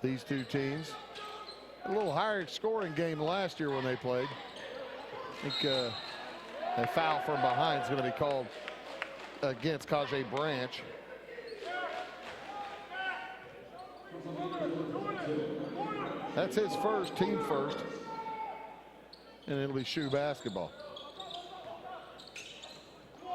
These two teams, a little higher scoring game last year when they played. I think a foul from behind is going to be called against Kajay Branch. That's his first, team first. And it'll be Shoe basketball.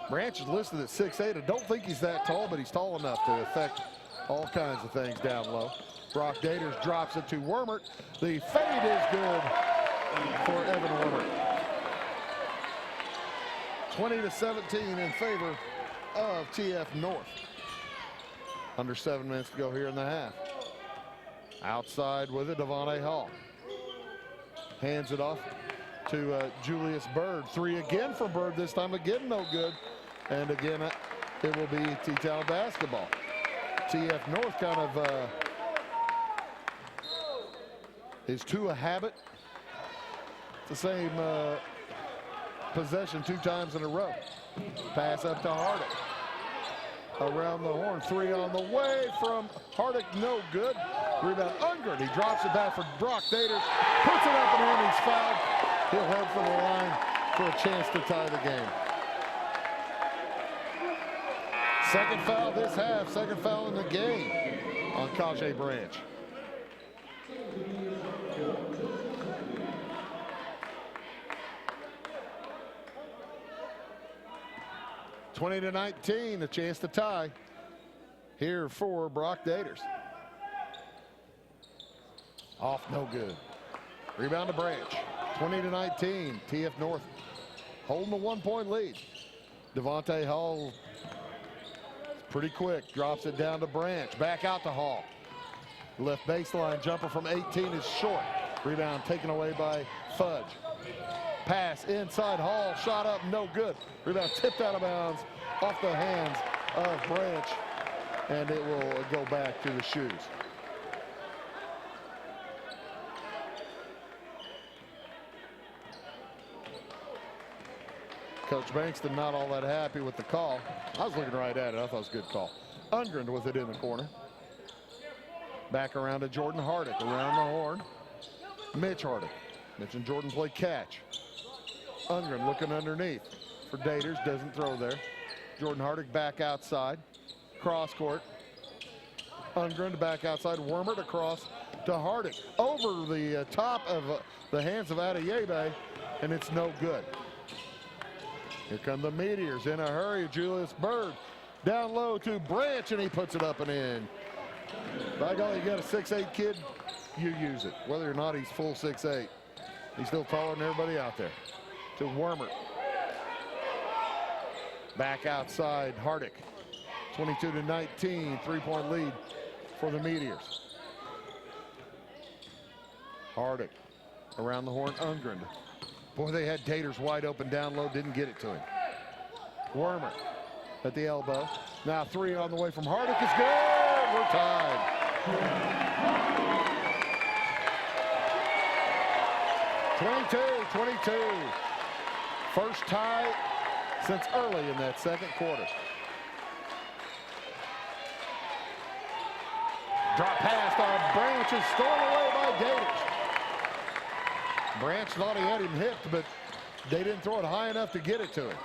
Branch is listed at 6'8". I don't think he's that tall, but he's tall enough to affect all kinds of things down low. Brock Daters drops it to Wormert. The fade is good for Evan Wormert. 20-17 in favor of TF North. Under 7 minutes to go here in the half. Outside with it, Devontae Hall. Hands it off to Julius Bird. 3 again for Bird, this time again no good. And again, it will be T-Town basketball. TF North kind of is two a habit. It's the same possession 2 times in a row. Pass up to Hardick. Around the horn, 3 on the way from Hardick, no good. Rebound Ungren, he drops it back for Brock Daters, puts it up and in, he's fouled. He'll head for the line for a chance to tie the game. Second foul this half, second foul in the game on Kajay Branch. (20-19), a chance to tie here for Brock Daters. Off, no good. Rebound to Branch. 20-19, TF North holding a 1-point lead. Devontae Hall, pretty quick, drops it down to Branch. Back out to Hall. Left baseline jumper from 18 is short. Rebound taken away by Fudge. Pass inside Hall, shot up, no good. Rebound tipped out of bounds off the hands of Branch, and it will go back to the shoes. Coach Bankston not all that happy with the call. I was looking right at it. I thought it was a good call. Ungren with it in the corner. Back around to Jordan Hardick. Around the horn. Mitch Hardick. Mitch and Jordan play catch. Ungren looking underneath for Daters. Doesn't throw there. Jordan Hardick back outside. Cross court. Ungren back outside. Wormert across to Hardick. Over the top of the hands of Adeyemi, and it's no good. Here come the Meteors in a hurry. Julius Bird down low to Branch, and he puts it up and in. By golly, you got a 6'8" kid, you use it. Whether or not he's full 6'8", he's still taller than everybody out there. To Wormert. Back outside, Hardick. 22-19, 3-point lead for the Meteors. Hardick around the horn, Ungren. Boy, they had Daters wide open down low, didn't get it to him. Wormert at the elbow. Now 3 on the way from Hardick is good. We're tied. (22-22). First tie since early in that second quarter. Drop pass on Branch is stolen away by Daters. Branch thought he had him hipped, but they didn't throw it high enough to get it to him.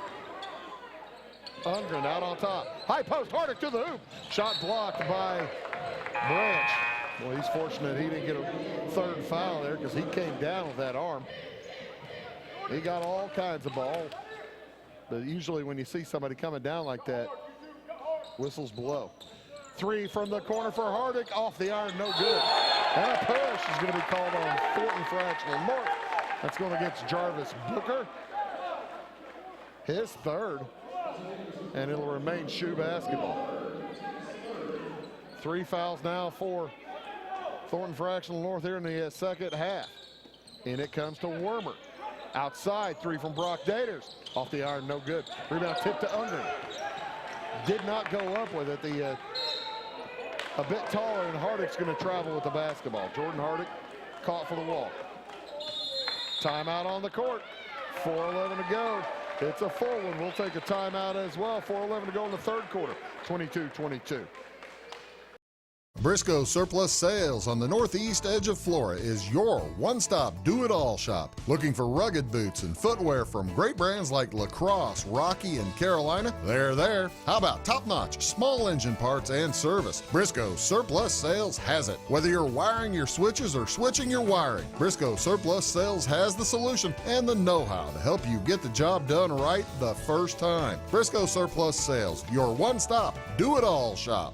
Ungren out on top. High post, Hardick to the hoop. Shot blocked by Branch. Well, he's fortunate he didn't get a third foul there because he came down with that arm. He got all kinds of ball. But usually when you see somebody coming down like that, whistles blow. 3 from the corner for Hardick. Off the iron, no good. And a push is going to be called on Thornton Fractional North. That's going against Jarvis Booker. His third. And it'll remain shoe basketball. 3 fouls now for Thornton Fractional North here in the second half. And it comes to Wormert. Outside, 3 from Brock Daters. Off the iron, no good. Rebound tip to Ungren. Did not go up with it. A bit taller, and Hardick's going to travel with the basketball. Jordan Hardick caught for the wall. Timeout on the court. 4:11 to go. It's a full one. We'll take a timeout as well. 4:11 to go in the third quarter. 22-22. Briscoe Surplus Sales on the northeast edge of Flora is your one-stop do-it-all shop. Looking for rugged boots and footwear from great brands like Lacrosse, Rocky, and Carolina? They're there. How about top-notch small engine parts and service? Briscoe Surplus Sales has it. Whether you're wiring your switches or switching your wiring, Briscoe Surplus Sales has the solution and the know-how to help you get the job done right the first time. Briscoe Surplus Sales, your one-stop do-it-all shop.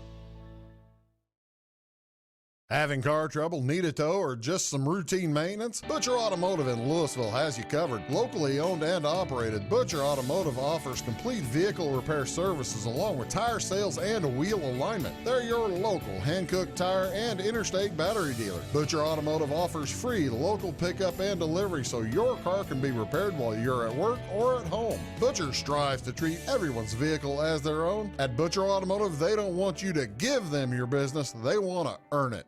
Having car trouble, need a tow, or just some routine maintenance? Butcher Automotive in Louisville has you covered. Locally owned and operated, Butcher Automotive offers complete vehicle repair services along with tire sales and wheel alignment. They're your local Hankook tire and interstate battery dealer. Butcher Automotive offers free local pickup and delivery so your car can be repaired while you're at work or at home. Butcher strives to treat everyone's vehicle as their own. At Butcher Automotive, they don't want you to give them your business, they want to earn it.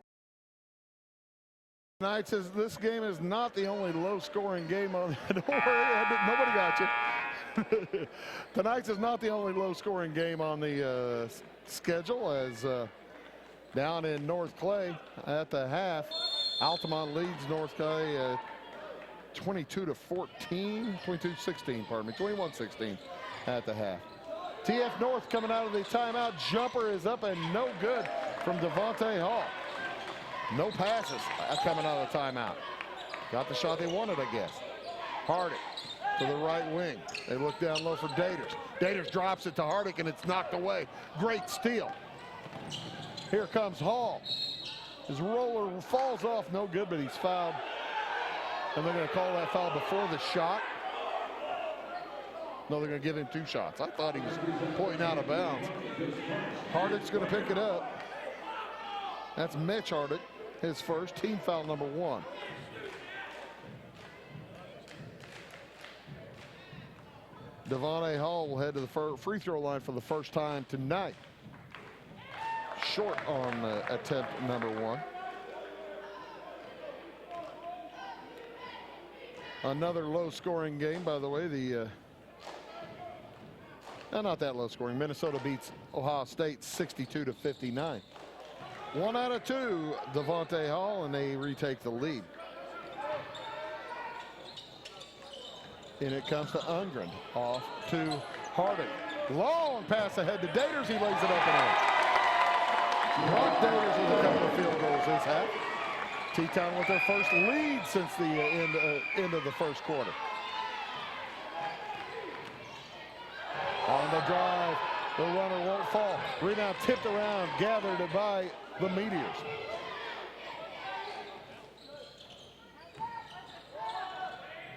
Knight says this game is not the only low-scoring game on. Don't worry, nobody got you. Tonight's is not the only low-scoring game on the schedule, as down in North Clay at the half, Altamont leads North Clay 22-14, 22-16, pardon me, 21-16 at the half. TF North coming out of the timeout. Jumper is up and no good from Devontae Hall. No passes coming out of the timeout. Got the shot they wanted, I guess. Hardick to the right wing. They look down low for Daters. Daters drops it to Hardick, and it's knocked away. Great steal. Here comes Hall. His roller falls off, no good, but he's fouled. And they're going to call that foul before the shot. No, they're going to give him 2 shots. I thought he was pointing out of bounds. Hardick's going to pick it up. That's Mitch Hardick, his first, team foul number 1. Devontae Hall will head to the free throw line for the first time tonight. Short on attempt number 1. Another low-scoring game, by the way. Not that low-scoring. Minnesota beats Ohio State 62-59. 1 out of 2, Devontae Hall, and they retake the lead. And it comes to Ungren, off to Hardick. Long pass ahead to Daters. He lays it up and in. Brock Daters with a couple of field goals this half. T-Town with their first lead since the end of the first quarter. On the drive, the runner won't fall. Rebound tipped around, gathered by the Meteors.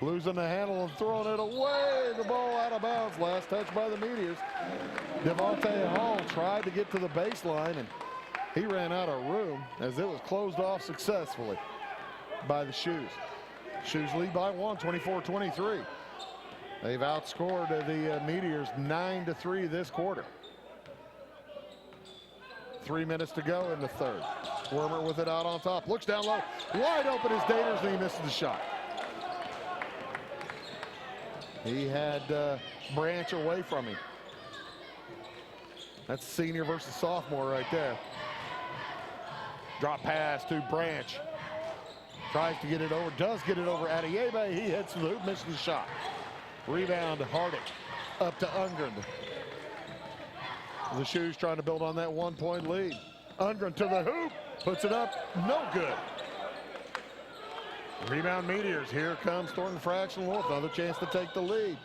Losing the handle and throwing it away. The ball out of bounds. Last touch by the Meteors. Devontae Hall tried to get to the baseline, and he ran out of room as it was closed off successfully by the Shoes. Shoes lead by 1, 24-23. They've outscored the Meteors 9-3 this quarter. 3 minutes to go in the third. Wormer with it out on top. Looks down low. Wide open is Daters, and he misses the shot. He had Branch away from him. That's senior versus sophomore right there. Drop pass to Branch. Tries to get it over. Does get it over Adiebe. He hits the hoop, misses the shot. Rebound to Hardick. Up to Ungren. The Shoes trying to build on that 1-point lead. Ungren to the hoop. Puts it up. No good. Rebound Meteors. Here comes Thornton Fractional North. Another chance to take the lead.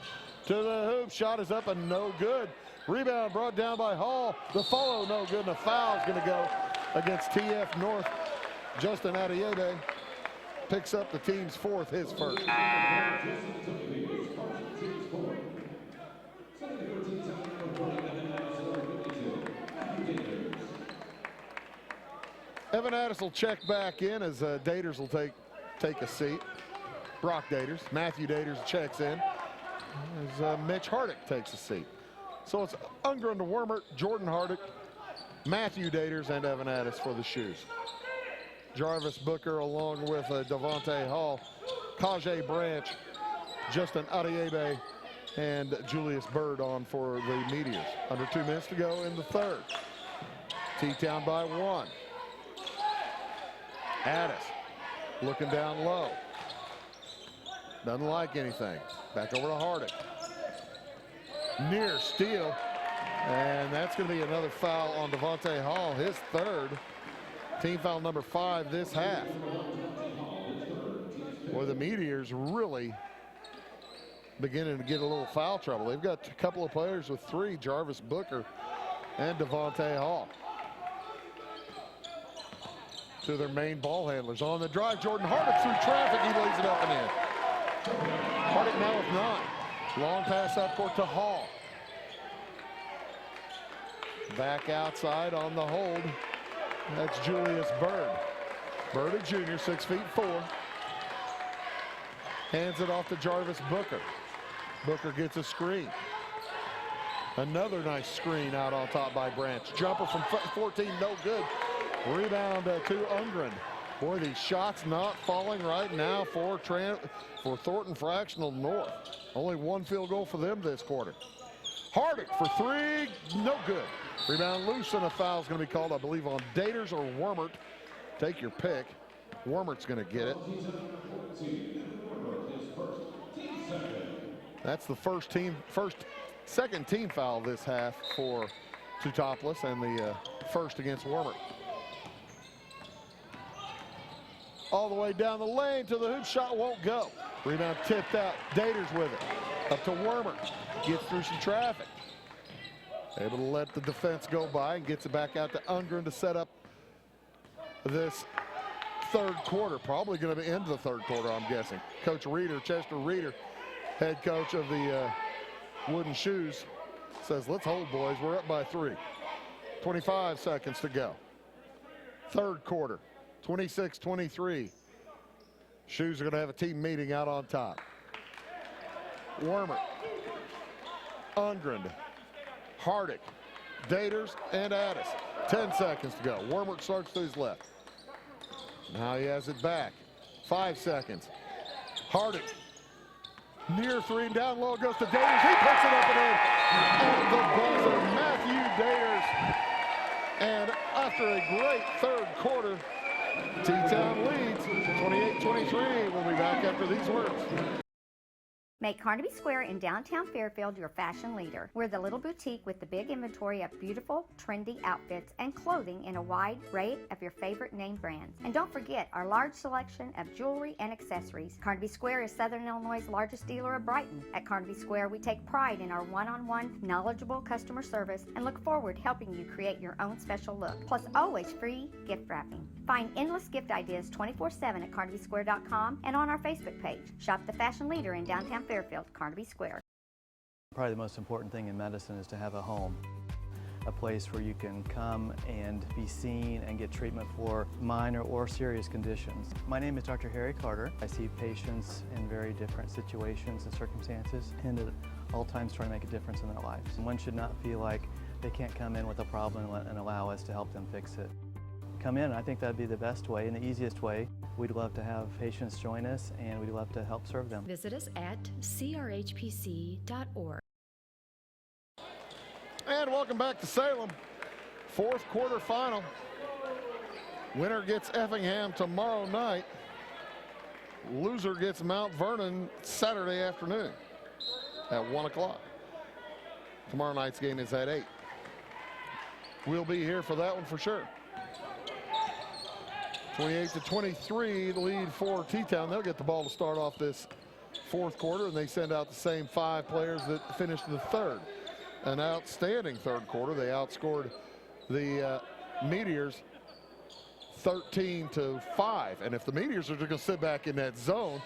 To the hoop. Shot is up and no good. Rebound brought down by Hall. The follow no good. And a foul is going to go against TF North. Justin Adiebe picks up the team's 4th, his first. Evan Addis will check back in as Daters will take a seat. Brock Daters, Matthew Daters checks in as Mitch Hardick takes a seat. So it's Ungren to Wormert, Jordan Hardick, Matthew Daters, and Evan Addis for the Shoes. Jarvis Booker along with Devontae Hall, Kajay Branch, Justin Adiebe, and Julius Bird on for the Meteors. Under 2 minutes to go in the third. T-Town by 1. Addis looking down low. Doesn't like anything. Back over to Hardick. Near steal. And that's going to be another foul on Devontae Hall, his 3rd. Team foul number 5 this half. Boy, the Meteors really beginning to get a little foul trouble. They've got a couple of players with 3, Jarvis Booker and Devontae Hall. To their main ball handlers. On the drive, Jordan Hardick through traffic. He lays it up and in. Hardick now with 9. Long pass up court to Hall. Back outside on the hold. That's Julius Bird. Bird, a junior, 6'4". Hands it off to Jarvis Booker. Booker gets a screen. Another nice screen out on top by Branch. Jumper from 14, no good. Rebound to Ungren. Boy, these shots not falling right now for Thornton Fractional North. Only one field goal for them this quarter. Hardick for three, no good. Rebound loose, and a foul is going to be called, I believe, on Daters or Wormert. Take your pick. Wormert's going to get it. That's the second team foul this half for Teutopolis, and the first against Wormert. All the way down the lane to the hoop, shot won't go. Rebound tipped out, Daters with it. Up to Wormert, gets through some traffic. Able to let the defense go by and gets it back out to Ungren to set up this third quarter. Probably going to end the third quarter, I'm guessing. Coach Reeder, Chester Reeder, head coach of the Wooden Shoes, says, let's hold, boys. We're up by 3. 25 seconds to go. Third quarter, 26-23. Shoes are going to have a team meeting out on top. Wormert, Ungren, Hardick, Daters, and Addis. 10 seconds to go. Wormert starts to his left. Now he has it back. 5 seconds. Hardick, near 3, and down low goes to Daters. He picks it up and in. And the buzzer, Matthew Daters. And after a great third quarter, T-Town leads 28-23. We'll be back after these words. Make Carnaby Square in downtown Fairfield your fashion leader. We're the little boutique with the big inventory of beautiful, trendy outfits and clothing in a wide array of your favorite name brands. And don't forget our large selection of jewelry and accessories. Carnaby Square is Southern Illinois' largest dealer of Brighton. At Carnaby Square, we take pride in our one-on-one, knowledgeable customer service and look forward to helping you create your own special look. Plus, always free gift wrapping. Find endless gift ideas 24/7 at CarnabySquare.com and on our Facebook page. Shop the fashion leader in downtown Fairfield, Carnaby Square. Probably the most important thing in medicine is to have a home, a place where you can come and be seen and get treatment for minor or serious conditions. My name is Dr. Harry Carter. I see patients in very different situations and circumstances, and at all times try to make a difference in their lives. One should not feel like they can't come in with a problem and allow us to help them fix it. Come in, I think that'd be the best way and the easiest way. We'd love to have patients join us, and we'd love to help serve them. Visit us at crhpc.org. And welcome back to Salem. Fourth quarter final. Winner gets Effingham tomorrow night. Loser gets Mount Vernon Saturday afternoon at 1 o'clock. Tomorrow night's game is at 8. We'll be here for that one for sure. 28-23, the lead for T-Town. They'll get the ball to start off this fourth quarter, and they send out the same 5 players that finished the third. An outstanding third quarter. They outscored the Meteors 13-5. And if the Meteors are just going to sit back in that zone,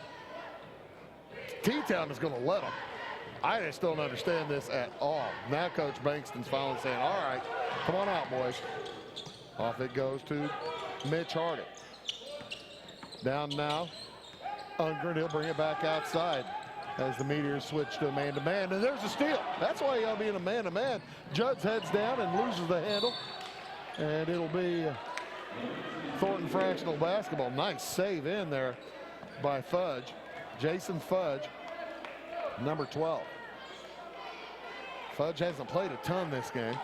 T-Town is going to let them. I just don't understand this at all. Now Coach Bankston's finally saying, all right, come on out, boys. Off it goes to Mitch Hardick. Down now, Ungren, he'll bring it back outside as the Meteors switch to a man-to-man, and there's a steal. That's why you ought to be in a man-to-man. Judd's heads down and loses the handle, and it'll be Thornton Fractional basketball. Nice save in there by Fudge. Jason Fudge, number 12. Fudge hasn't played a ton this game.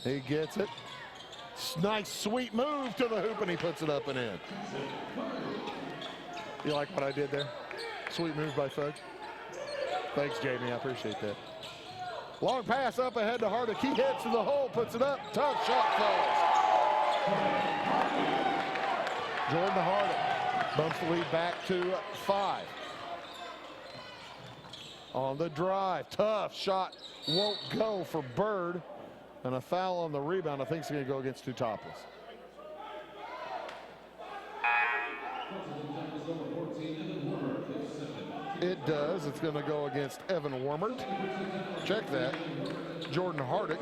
He gets it. Nice sweet move to the hoop, and he puts it up and in. You like what I did there? Sweet move by Fudge. Thanks, Jamie. I appreciate that. Long pass up ahead to Hardick. He heads to the hole, puts it up. Tough shot falls. Jordan Hardick bumps the lead back to 5. On the drive, tough shot won't go for Bird. And a foul on the rebound. I think it's going to go against Teutopolis. It does. It's going to go against Evan Wormert. Check that. Jordan Hardick.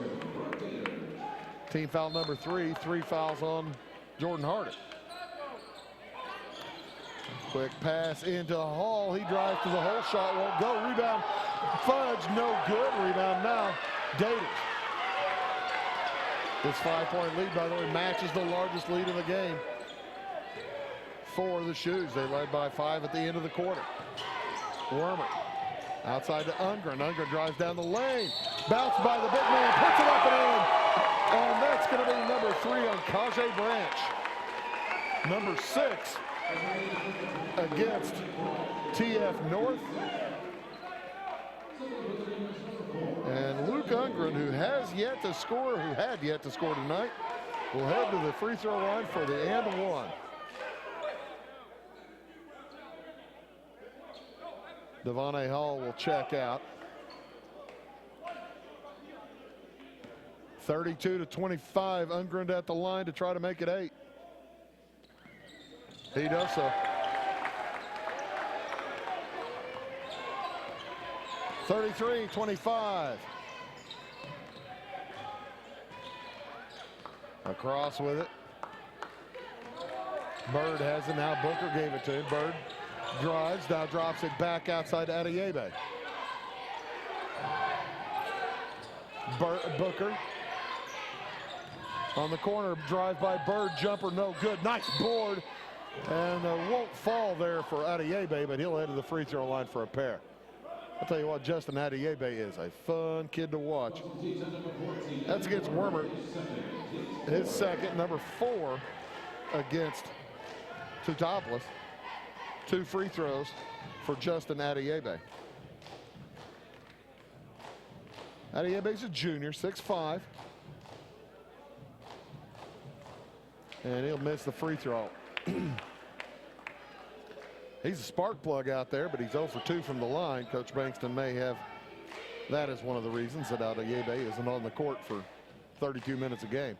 Team foul number 3. 3 fouls on Jordan Hardick. Quick pass into Hall. He drives to the hole. Shot won't go. Rebound. Fudge, no good. Rebound now. Daters. This 5-point lead, by the way, matches the largest lead of the game for the Shoes. They led by 5 at the end of the quarter. Wormer outside to Ungren. Ungren drives down the lane. Bounced by the big man, puts it up and in. And that's going to be number 3 on Kajay Branch. Number 6 against TF North. And Luke Ungren, who had yet to score tonight, will head to the free throw line for the and one. Devontae Hall will check out. 32-25, Ungren at the line to try to make it 8. He does so. 33-25. Across with it. Bird has it now. Booker gave it to him. Bird drives, now drops it back outside to Adiebe. Booker on the corner, drive by Bird, jumper no good. Nice board, and won't fall there for Adiebe, but he'll head to the free throw line for a pair. I'll tell you what, Justin Adiebe is a fun kid to watch. That's against Wormer. His second, number 4 against Teutopolis. 2 free throws for Justin Adiebe. Adiebe's a junior, 6'5". And he'll miss the free throw. He's a spark plug out there, but he's 0 for 2 from the line. Coach Bankston may have that as one of the reasons that Adiebe isn't on the court for 32 minutes a game.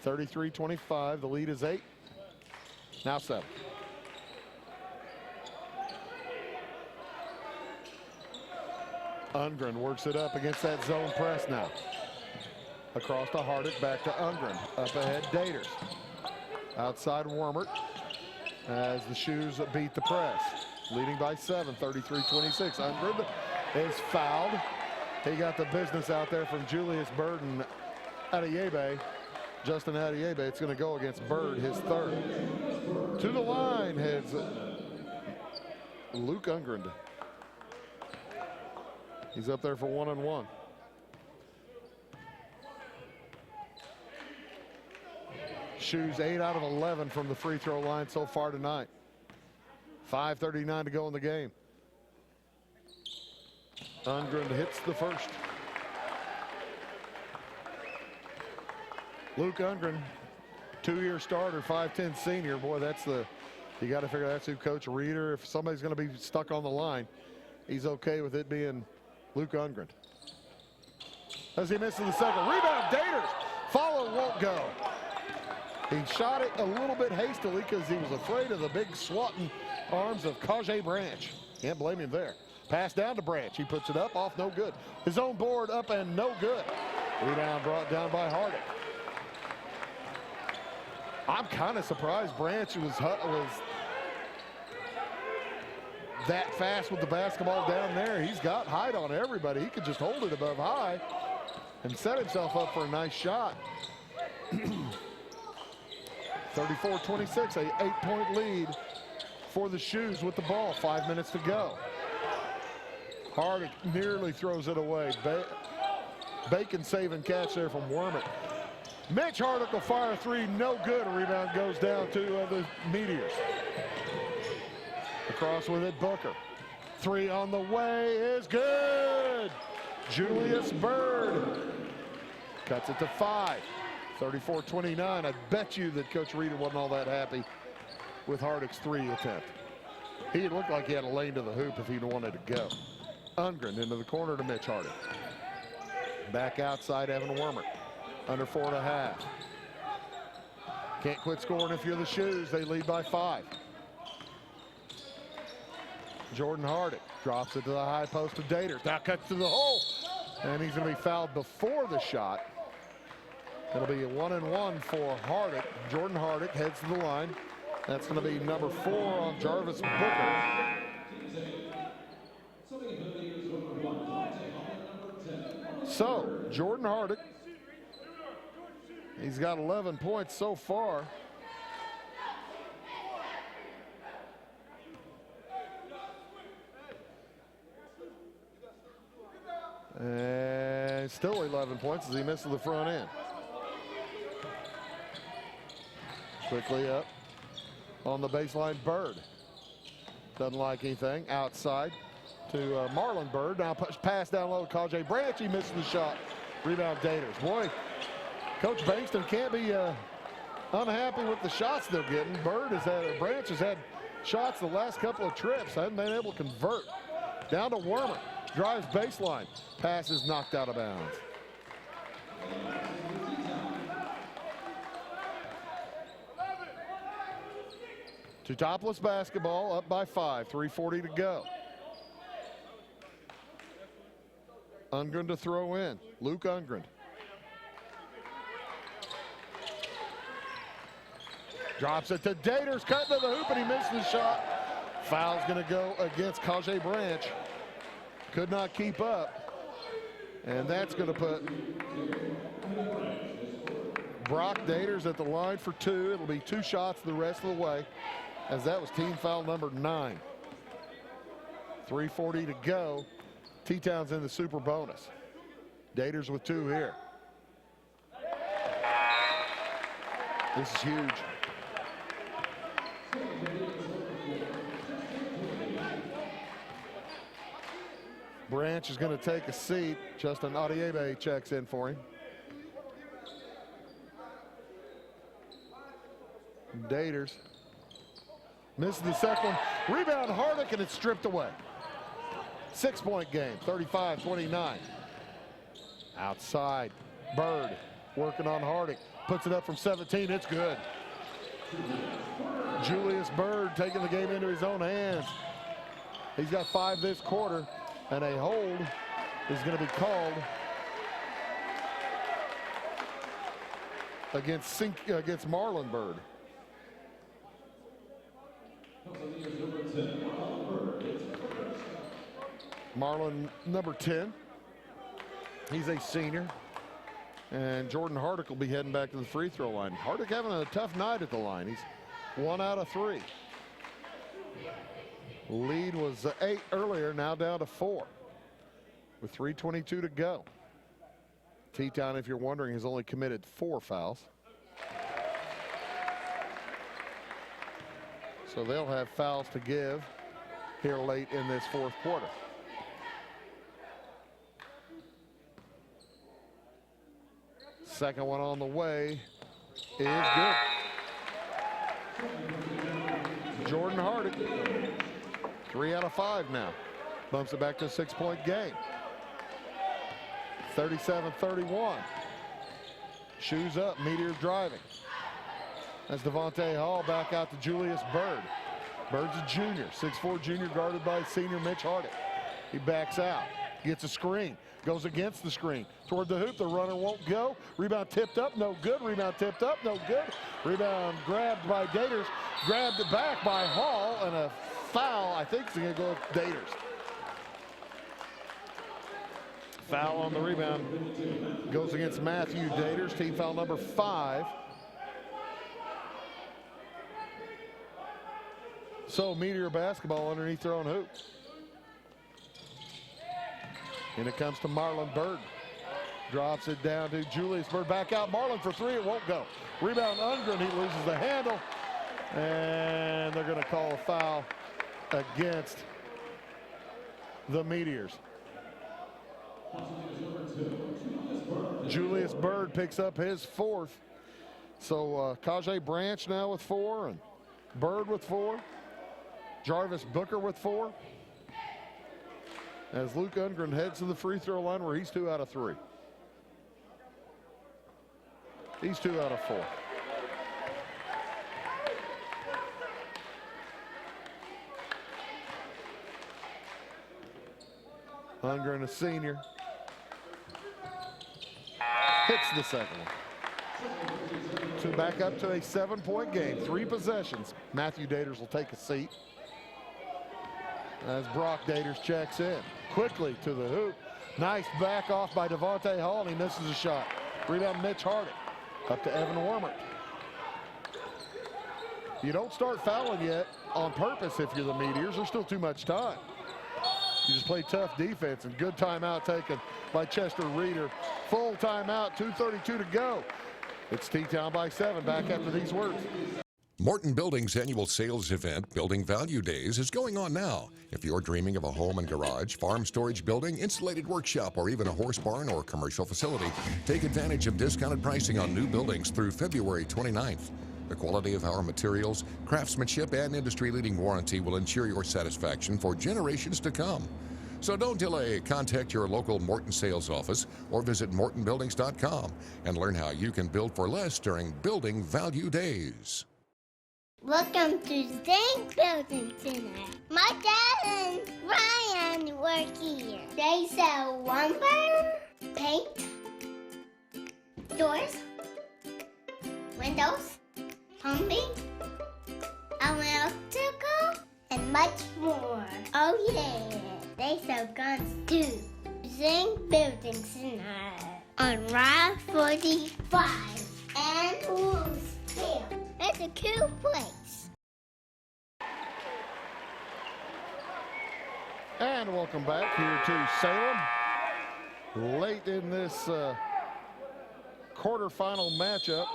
33-25, the lead is 8. Now 7. Ungren works it up against that zone press now. Across to Hardick, back to Ungren. Up ahead, Daters. Outside Wormert as the Shoes beat the press. Leading by 7, 33-26. Ungren is fouled. He got the business out there from Julius Bird and Adiebe. Justin Adiebe, it's going to go against Bird, his 3rd. To the line heads Luke Ungren. He's up there for 1-on-1. Shoes 8 out of 11 from the free throw line so far tonight. 5:39 to go in the game. Ungren hits the first. Luke Ungren, 2-year starter, 5'10" senior. Boy, you got to figure that's who Coach Reeder, if somebody's going to be stuck on the line, he's okay with it being Luke Ungren. As he misses the second. Rebound, Daters. Follow won't go. He shot it a little bit hastily because he was afraid of the big swatting arms of Kajay Branch. Can't blame him there. Pass down to Branch. He puts it up, off, no good. His own board up and no good. Rebound brought down by Hardick. I'm kind of surprised Branch was that fast with the basketball down there. He's got height on everybody. He could just hold it above high and set himself up for a nice shot. 34-26, a 8-point lead for the Shoes with the ball. 5 minutes to go. Hardick nearly throws it away. Bacon save and catch there from Wormert. Mitch Hardick will fire a 3, no good. A rebound goes down to the Meteors. Across with it, Booker. 3 on the way is good. Julius Bird cuts it to 5. 34-29. I bet you that Coach Reeder wasn't all that happy with Hardick's 3 attempt. He looked like he had a lane to the hoop if he'd wanted to go. Ungren into the corner to Mitch Hardick. Back outside, Evan Wormert. Under 4.5. Can't quit scoring if you're the Shoes. They lead by 5. Jordan Hardick drops it to the high post of Daters. Now cuts to the hole. And he's going to be fouled before the shot. It'll be a 1-and-1 for Hardick. Jordan Hardick heads to the line. That's going to be number 4 on Jarvis Booker. So, Jordan Hardick, he's got 11 points so far. And still 11 points as he misses the front end. Quickly up on the baseline, Bird. Doesn't like anything. Outside to Marlon Bird. Now pass down low to Kajay Branch. He misses the shot. Rebound Daters. Boy, Coach Bankston can't be unhappy with the shots they're getting. Branch has had shots the last couple of trips. Hasn't been able to convert. Down to Wermer. Drives baseline. Pass is knocked out of bounds. Teutopolis basketball up by 5. 3:40 to go. Ungren to throw in. Luke Ungren. Drops it to Daters, cutting to the hoop, and he missed the shot. Foul's going to go against Kajay Branch. Could not keep up. And that's going to put Brock Daters at the line for 2. It'll be 2 shots the rest of the way, as that was team foul number 9. 3:40 to go. T-Town's in the super bonus. Daters with 2 here. This is huge. Branch is going to take a seat. Justin Adiebe checks in for him. Daters misses the second one. Rebound Hardick, and it's stripped away. 6-point game, 35-29. Outside, Bird working on Hardick. Puts it up from 17, it's good. Julius Bird taking the game into his own hands. He's got 5 this quarter, and a hold is going to be called against Marlon Bird. Marlon, number 10. He's a senior. And Jordan Hardick will be heading back to the free throw line. Hardick having a tough night at the line. He's 1 out of 3. Lead was 8 earlier, now down to 4 with 3:22 to go. T-Town, if you're wondering, has only committed 4 fouls. So they'll have fouls to give here late in this 4th quarter. Second one on the way is good. Jordan Hardick, 3 out of 5 now. Bumps it back to a 6-point game. 37-31. Shoes up, Meteors driving. That's Devontae Hall back out to Julius Bird. Bird's a junior, 6'4" junior guarded by senior Mitch Hardick. He backs out, gets a screen, goes against the screen. Toward the hoop, the runner won't go. Rebound tipped up, no good. Rebound tipped up, no good. Rebound grabbed by Daters, grabbed it back by Hall, and a foul, I think, is going to go with Daters. Foul on the rebound goes against Matthew Daters, team foul number 5. So Meteor basketball underneath their own hoop. And it comes to Marlon Bird. Drops it down to Julius Bird. Back out, Marlon for 3, it won't go. Rebound Ungren, he loses the handle. And they're going to call a foul against the Meteors. Julius Bird picks up his 4th. So Kajay Branch now with 4, and Bird with 4. Jarvis Booker with 4. As Luke Ungren heads to the free throw line where he's 2 out of 3. He's 2 out of 4. Ungren, a senior, hits the second one. So back up to a 7-point game, 3 possessions. Matthew Daters will take a seat as Brock Daters checks in. Quickly to the hoop. Nice back off by Devontae Hall, and he misses a shot. Rebound Mitch Hardick. Up to Evan Wormert. You don't start fouling yet on purpose if you're the Meteors. There's still too much time. You just play tough defense, and good timeout taken by Chester Reeder. Full timeout, 2:32 to go. It's T-Town by 7. Back after these words. Morton Building's annual sales event, Building Value Days, is going on now. If you're dreaming of a home and garage, farm storage building, insulated workshop, or even a horse barn or commercial facility, take advantage of discounted pricing on new buildings through February 29th. The quality of our materials, craftsmanship, and industry-leading warranty will ensure your satisfaction for generations to come. So don't delay. Contact your local Morton sales office or visit mortonbuildings.com and learn how you can build for less during Building Value Days. Welcome to Zinc Building Center. My dad and Ryan work here. They sell lumber, paint, doors, windows, plumbing, electrical, and much more. Oh yeah, they sell guns too. Zinc Building Center on Route 45 and Louisville. It's a cool place. And welcome back here to Salem. Late in this quarterfinal matchup.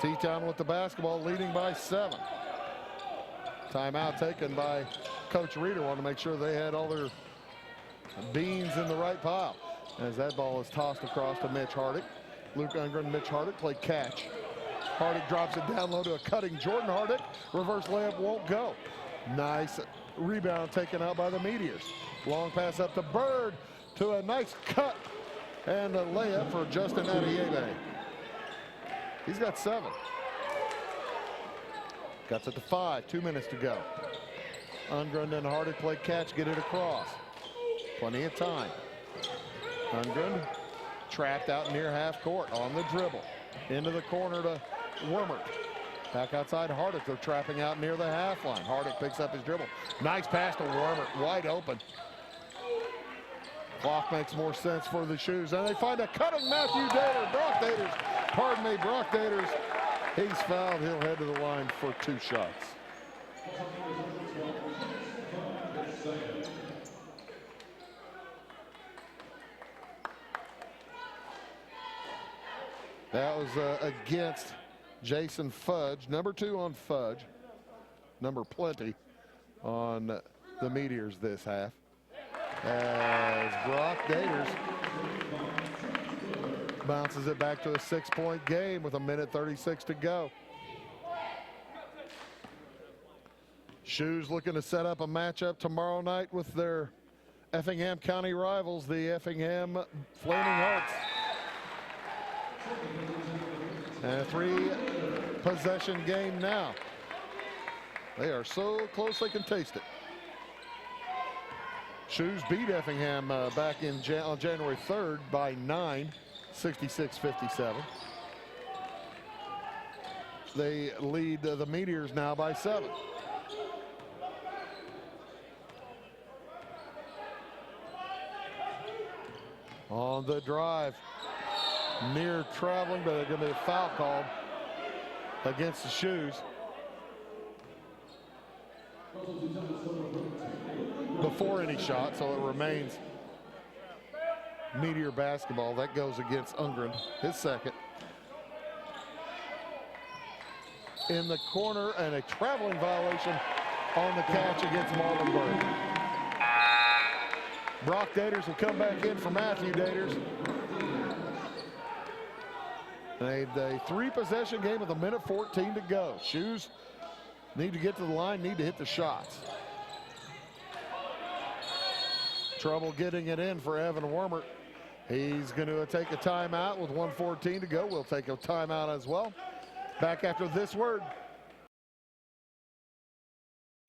T-Town with the basketball, leading by 7. Timeout taken by Coach Reeder. Want to make sure they had all their beans in the right pile. As that ball is tossed across to Mitch Hardick. Luke Ungren, Mitch Hardick play catch. Hardick drops it down low to a cutting Jordan Hardick. Reverse layup won't go. Nice rebound taken out by the Meteors. Long pass up to Bird to a nice cut and a layup for Justin Adiebe. He's got 7. Got it to 5, 2 minutes to go. Ungren and Hardick play catch, get it across. Plenty of time. Ungren trapped out near half court on the dribble. Into the corner to Wormert. Back outside Hardick. They're trapping out near the half line. Hardick picks up his dribble. Nice pass to Wormert. Wide open. Clock makes more sense for the Shoes. And they find a cutting Matthew Dater. Brock Daters. He's fouled. He'll head to the line for 2 shots. That was against Jason Fudge, number 2 on Fudge, number plenty on the Meteors this half. As Brock Daters bounces it back to a 6-point game with 1:36 to go. Shoes looking to set up a matchup tomorrow night with their Effingham County rivals, the Effingham Flaming Hearts. And a 3-possession game now. They are so close they can taste it. Shoes beat Effingham back in on January 3rd by 9, 66-57. They lead the Meteors now by 7. On the drive. Near traveling, but there's going to be a foul called against the Shoes. Before any shot, so it remains Meteor basketball. That goes against Ungren, his second. In the corner, and a traveling violation on the catch against Marlon Bird. Brock Daters will come back in for Matthew Daters. A 3-possession game with 1:14 to go. Shoes need to get to the line, need to hit the shots. Trouble getting it in for Evan Wormert. He's going to take a timeout with 1:14 to go. We'll take a timeout as well. Back after this word.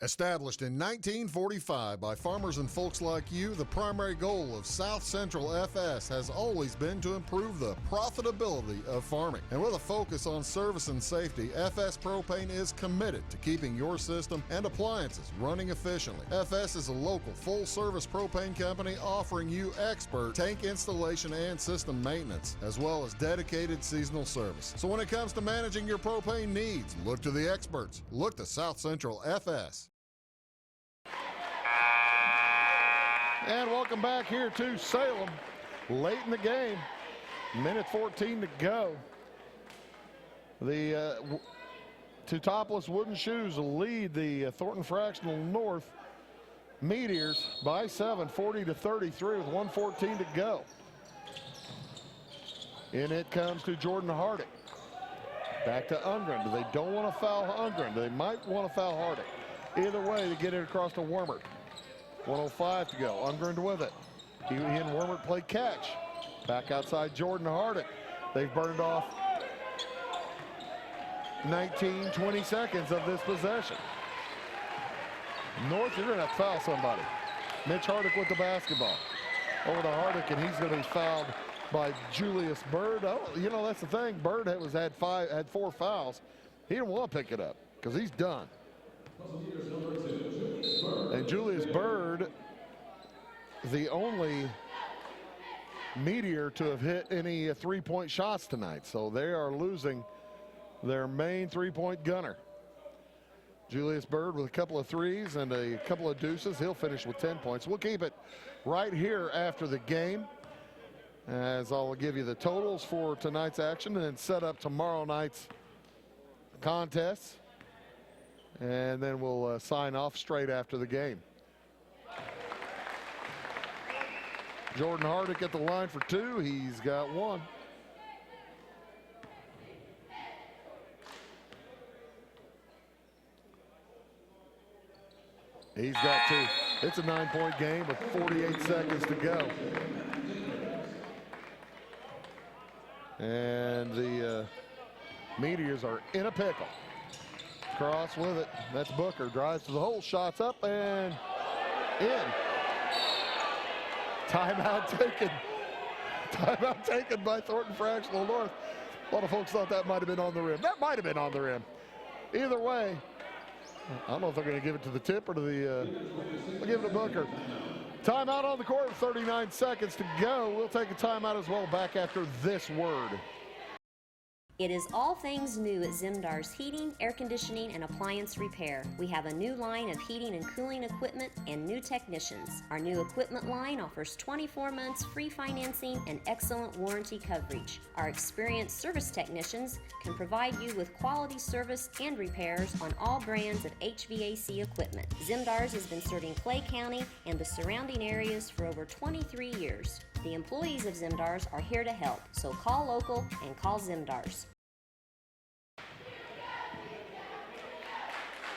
Established in 1945 by farmers and folks like you, the primary goal of South Central FS has always been to improve the profitability of farming. And with a focus on service and safety, FS Propane is committed to keeping your system and appliances running efficiently. FS is a local full-service propane company offering you expert tank installation and system maintenance, as well as dedicated seasonal service. So when it comes to managing your propane needs, look to the experts. Look to South Central FS. And welcome back here to Salem. Late in the game, minute 14 to go. The Teutopolis Wooden Shoes will lead the Thornton Fractional North Meteors by 7, 40-33 with 1:14 to go. In it comes to Jordan Hardick. Back to Ungren. They don't want to foul Ungren. They might want to foul Hardick. Either way, they get it across to Wormert. 1:05 to go. Ungren with it. He and Wormert play catch. Back outside Jordan Hardick. They've burned off 19, 20 seconds of this possession. North, you're going to have to foul somebody. Mitch Hardick with the basketball. Over to Hardick, and he's going to be fouled by Julius Bird. Oh, you know, that's the thing. Bird had 4 fouls. He didn't want to pick it up because he's done. And Julius Bird, the only Meteor to have hit any three-point shots tonight. So they are losing their main three-point gunner. Julius Bird with a couple of threes and a couple of deuces. He'll finish with 10 points. We'll keep it right here after the game, as I'll give you the totals for tonight's action and then set up tomorrow night's contests. And then we'll sign off straight after the game. Jordan Hardick at the line for 2. He's got 1. He's got 2. It's a 9-point game with 48 seconds to go. And the Meteors are in a pickle. Cross with it. That's Booker. Drives to the hole. Shots up and in. Timeout taken. Timeout taken by Thornton Fractional North. A lot of folks thought that might have been on the rim. That might have been on the rim. Either way, I don't know if they're going to give it to the tip or to the, they'll give it to Booker. Timeout on the court with 39 seconds to go. We'll take a timeout as well back after this word. It is all things new at Zimdar's Heating, Air Conditioning, and Appliance Repair. We have a new line of heating and cooling equipment and new technicians. Our new equipment line offers 24 months free financing and excellent warranty coverage. Our experienced service technicians can provide you with quality service and repairs on all brands of HVAC equipment. Zimdar's has been serving Clay County and the surrounding areas for over 23 years. The employees of Zimdar's are here to help, so call local and call Zimdar's.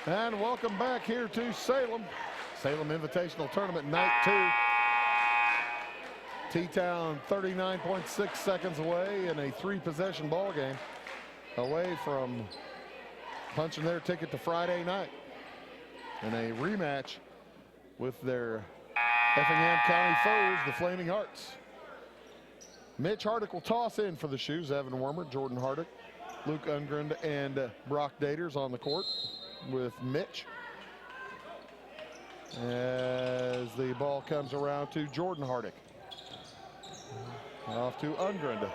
And welcome back here to Salem. Salem Invitational Tournament Night 2. T-Town 39.6 seconds away in a 3-possession ball game, away from punching their ticket to Friday night in a rematch with their Effingham County foes, the Flaming Hearts. Mitch Hardick will toss in for the Shoes. Evan Wormer, Jordan Hardick, Luke Ungren, and Brock Daters on the court with Mitch. As the ball comes around to Jordan Hardick. Off to Ungren.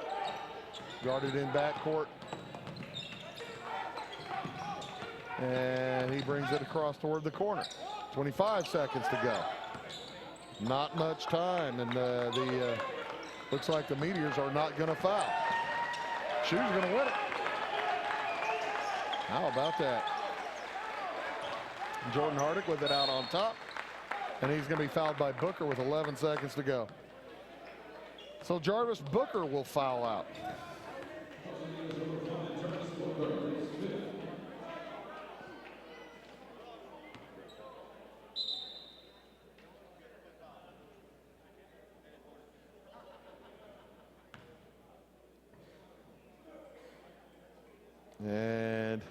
Guarded in backcourt. And he brings it across toward the corner. 25 seconds to go. Not much time, and looks like the Meteors are not going to foul. Shoes going to win it. How about that? Jordan Hardick with it out on top, and he's going to be fouled by Booker with 11 seconds to go. So Jarvis Booker will foul out. And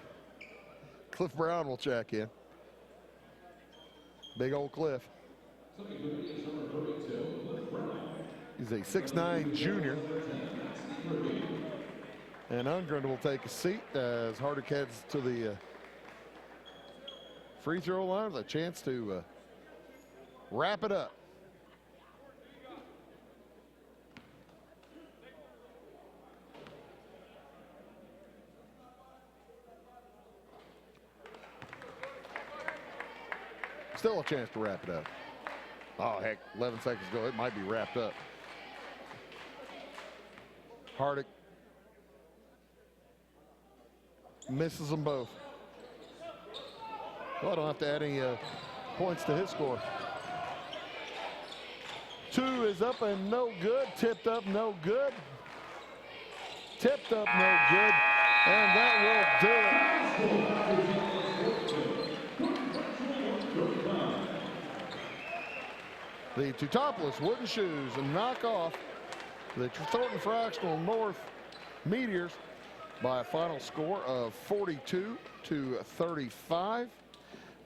Cliff Brown will check in. Big old Cliff. He's a 6'9" junior. And Ungren will take a seat as Hardick heads to the free throw line with a chance to wrap it up. Still a chance to wrap it up. Oh, heck, 11 seconds ago, it might be wrapped up. Hardick misses them both. Well, I don't have to add any points to his score. 2 is up and no good. Tipped up, no good. Tipped up, no good. And that will do it. The Teutopolis Wooden Shoes knock off the Thornton Fractional North Meteors by a final score of 42-35,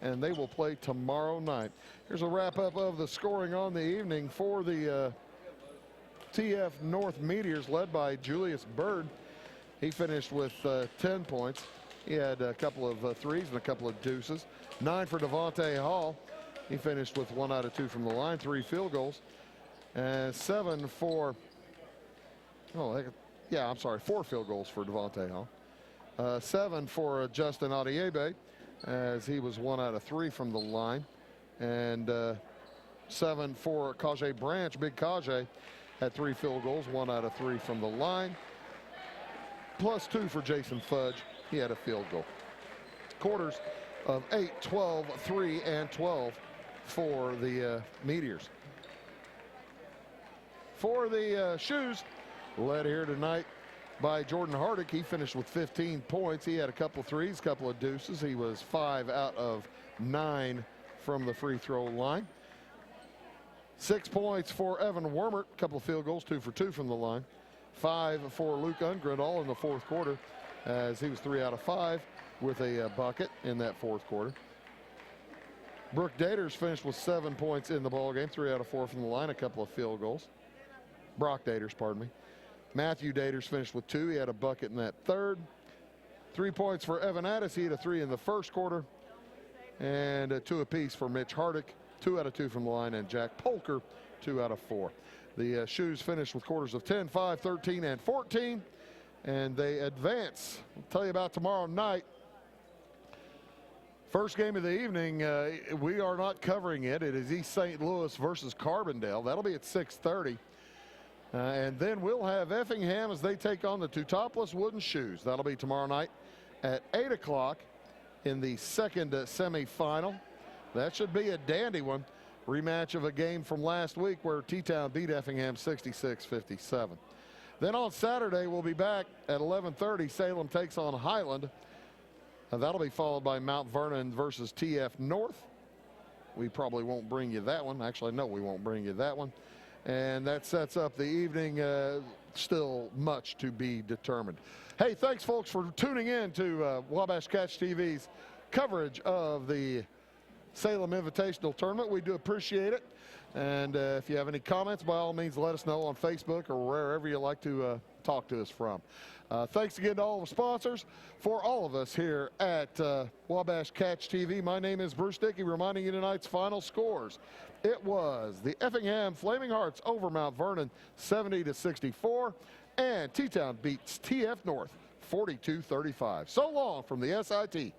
and they will play tomorrow night. Here's a wrap-up of the scoring on the evening for the TF North Meteors, led by Julius Bird. He finished with 10 points. He had a couple of threes and a couple of deuces. 9 for Devontae Hall. He finished with 1 out of 2 from the line, 3 field goals. And 7 for, oh, yeah, I'm sorry, 4 field goals for Devontae Hall. 7 for Justin Adiebe, as he was 1 out of 3 from the line. And 7 for Kajay Branch. Big Kajay had 3 field goals, 1 out of 3 from the line. Plus 2 for Jason Fudge. He had a field goal. Quarters of 8, 12, 3, and 12 for the Meteors. For the Shoes, led here tonight by Jordan Hardick. He finished with 15 points. He had a couple of threes, a couple of deuces. He was 5 out of 9 from the free throw line. 6 points for Evan Wormert, a couple of field goals, 2 for 2 from the line. 5 for Luke Ungren, all in the fourth quarter, as he was 3 out of 5 with a bucket in that fourth quarter. Brooke Daters finished with 7 points in the ballgame, 3 out of 4 from the line, a couple of field goals. Brock Daters, pardon me. Matthew Daters finished with 2. He had a bucket in that third. 3 points for Evan Addis. He had a 3 in the first quarter. And 2 apiece for Mitch Hardick, 2 out of 2 from the line, and Jack Polker, 2 out of 4. The Shoes finished with quarters of 10, 5, 13, and 14. And they advance. I'll tell you about tomorrow night. First game of the evening, we are not covering it. It is East St. Louis versus Carbondale. That'll be at 6:30. And then we'll have Effingham as they take on the Teutopolis Wooden Shoes. That'll be tomorrow night at 8 o'clock in the second semifinal. That should be a dandy one. Rematch of a game from last week where T-Town beat Effingham 66-57. Then on Saturday, we'll be back at 11:30. Salem takes on Highland. That'll be followed by Mount Vernon versus TF North. We probably won't bring you that one. Actually, no, we won't bring you that one. And that sets up the evening. Still much to be determined. Hey, thanks, folks, for tuning in to Wabash Catch TV's coverage of the Salem Invitational Tournament. We do appreciate it. And if you have any comments, by all means, let us know on Facebook or wherever you like to talk to us from. Thanks again to all the sponsors. For all of us here at Wabash Catch TV, my name is Bruce Dickey, reminding you tonight's final scores. It was the Effingham Flaming Hearts over Mount Vernon 70-64, and T-Town beats TF North 42-35. So long from the SIT.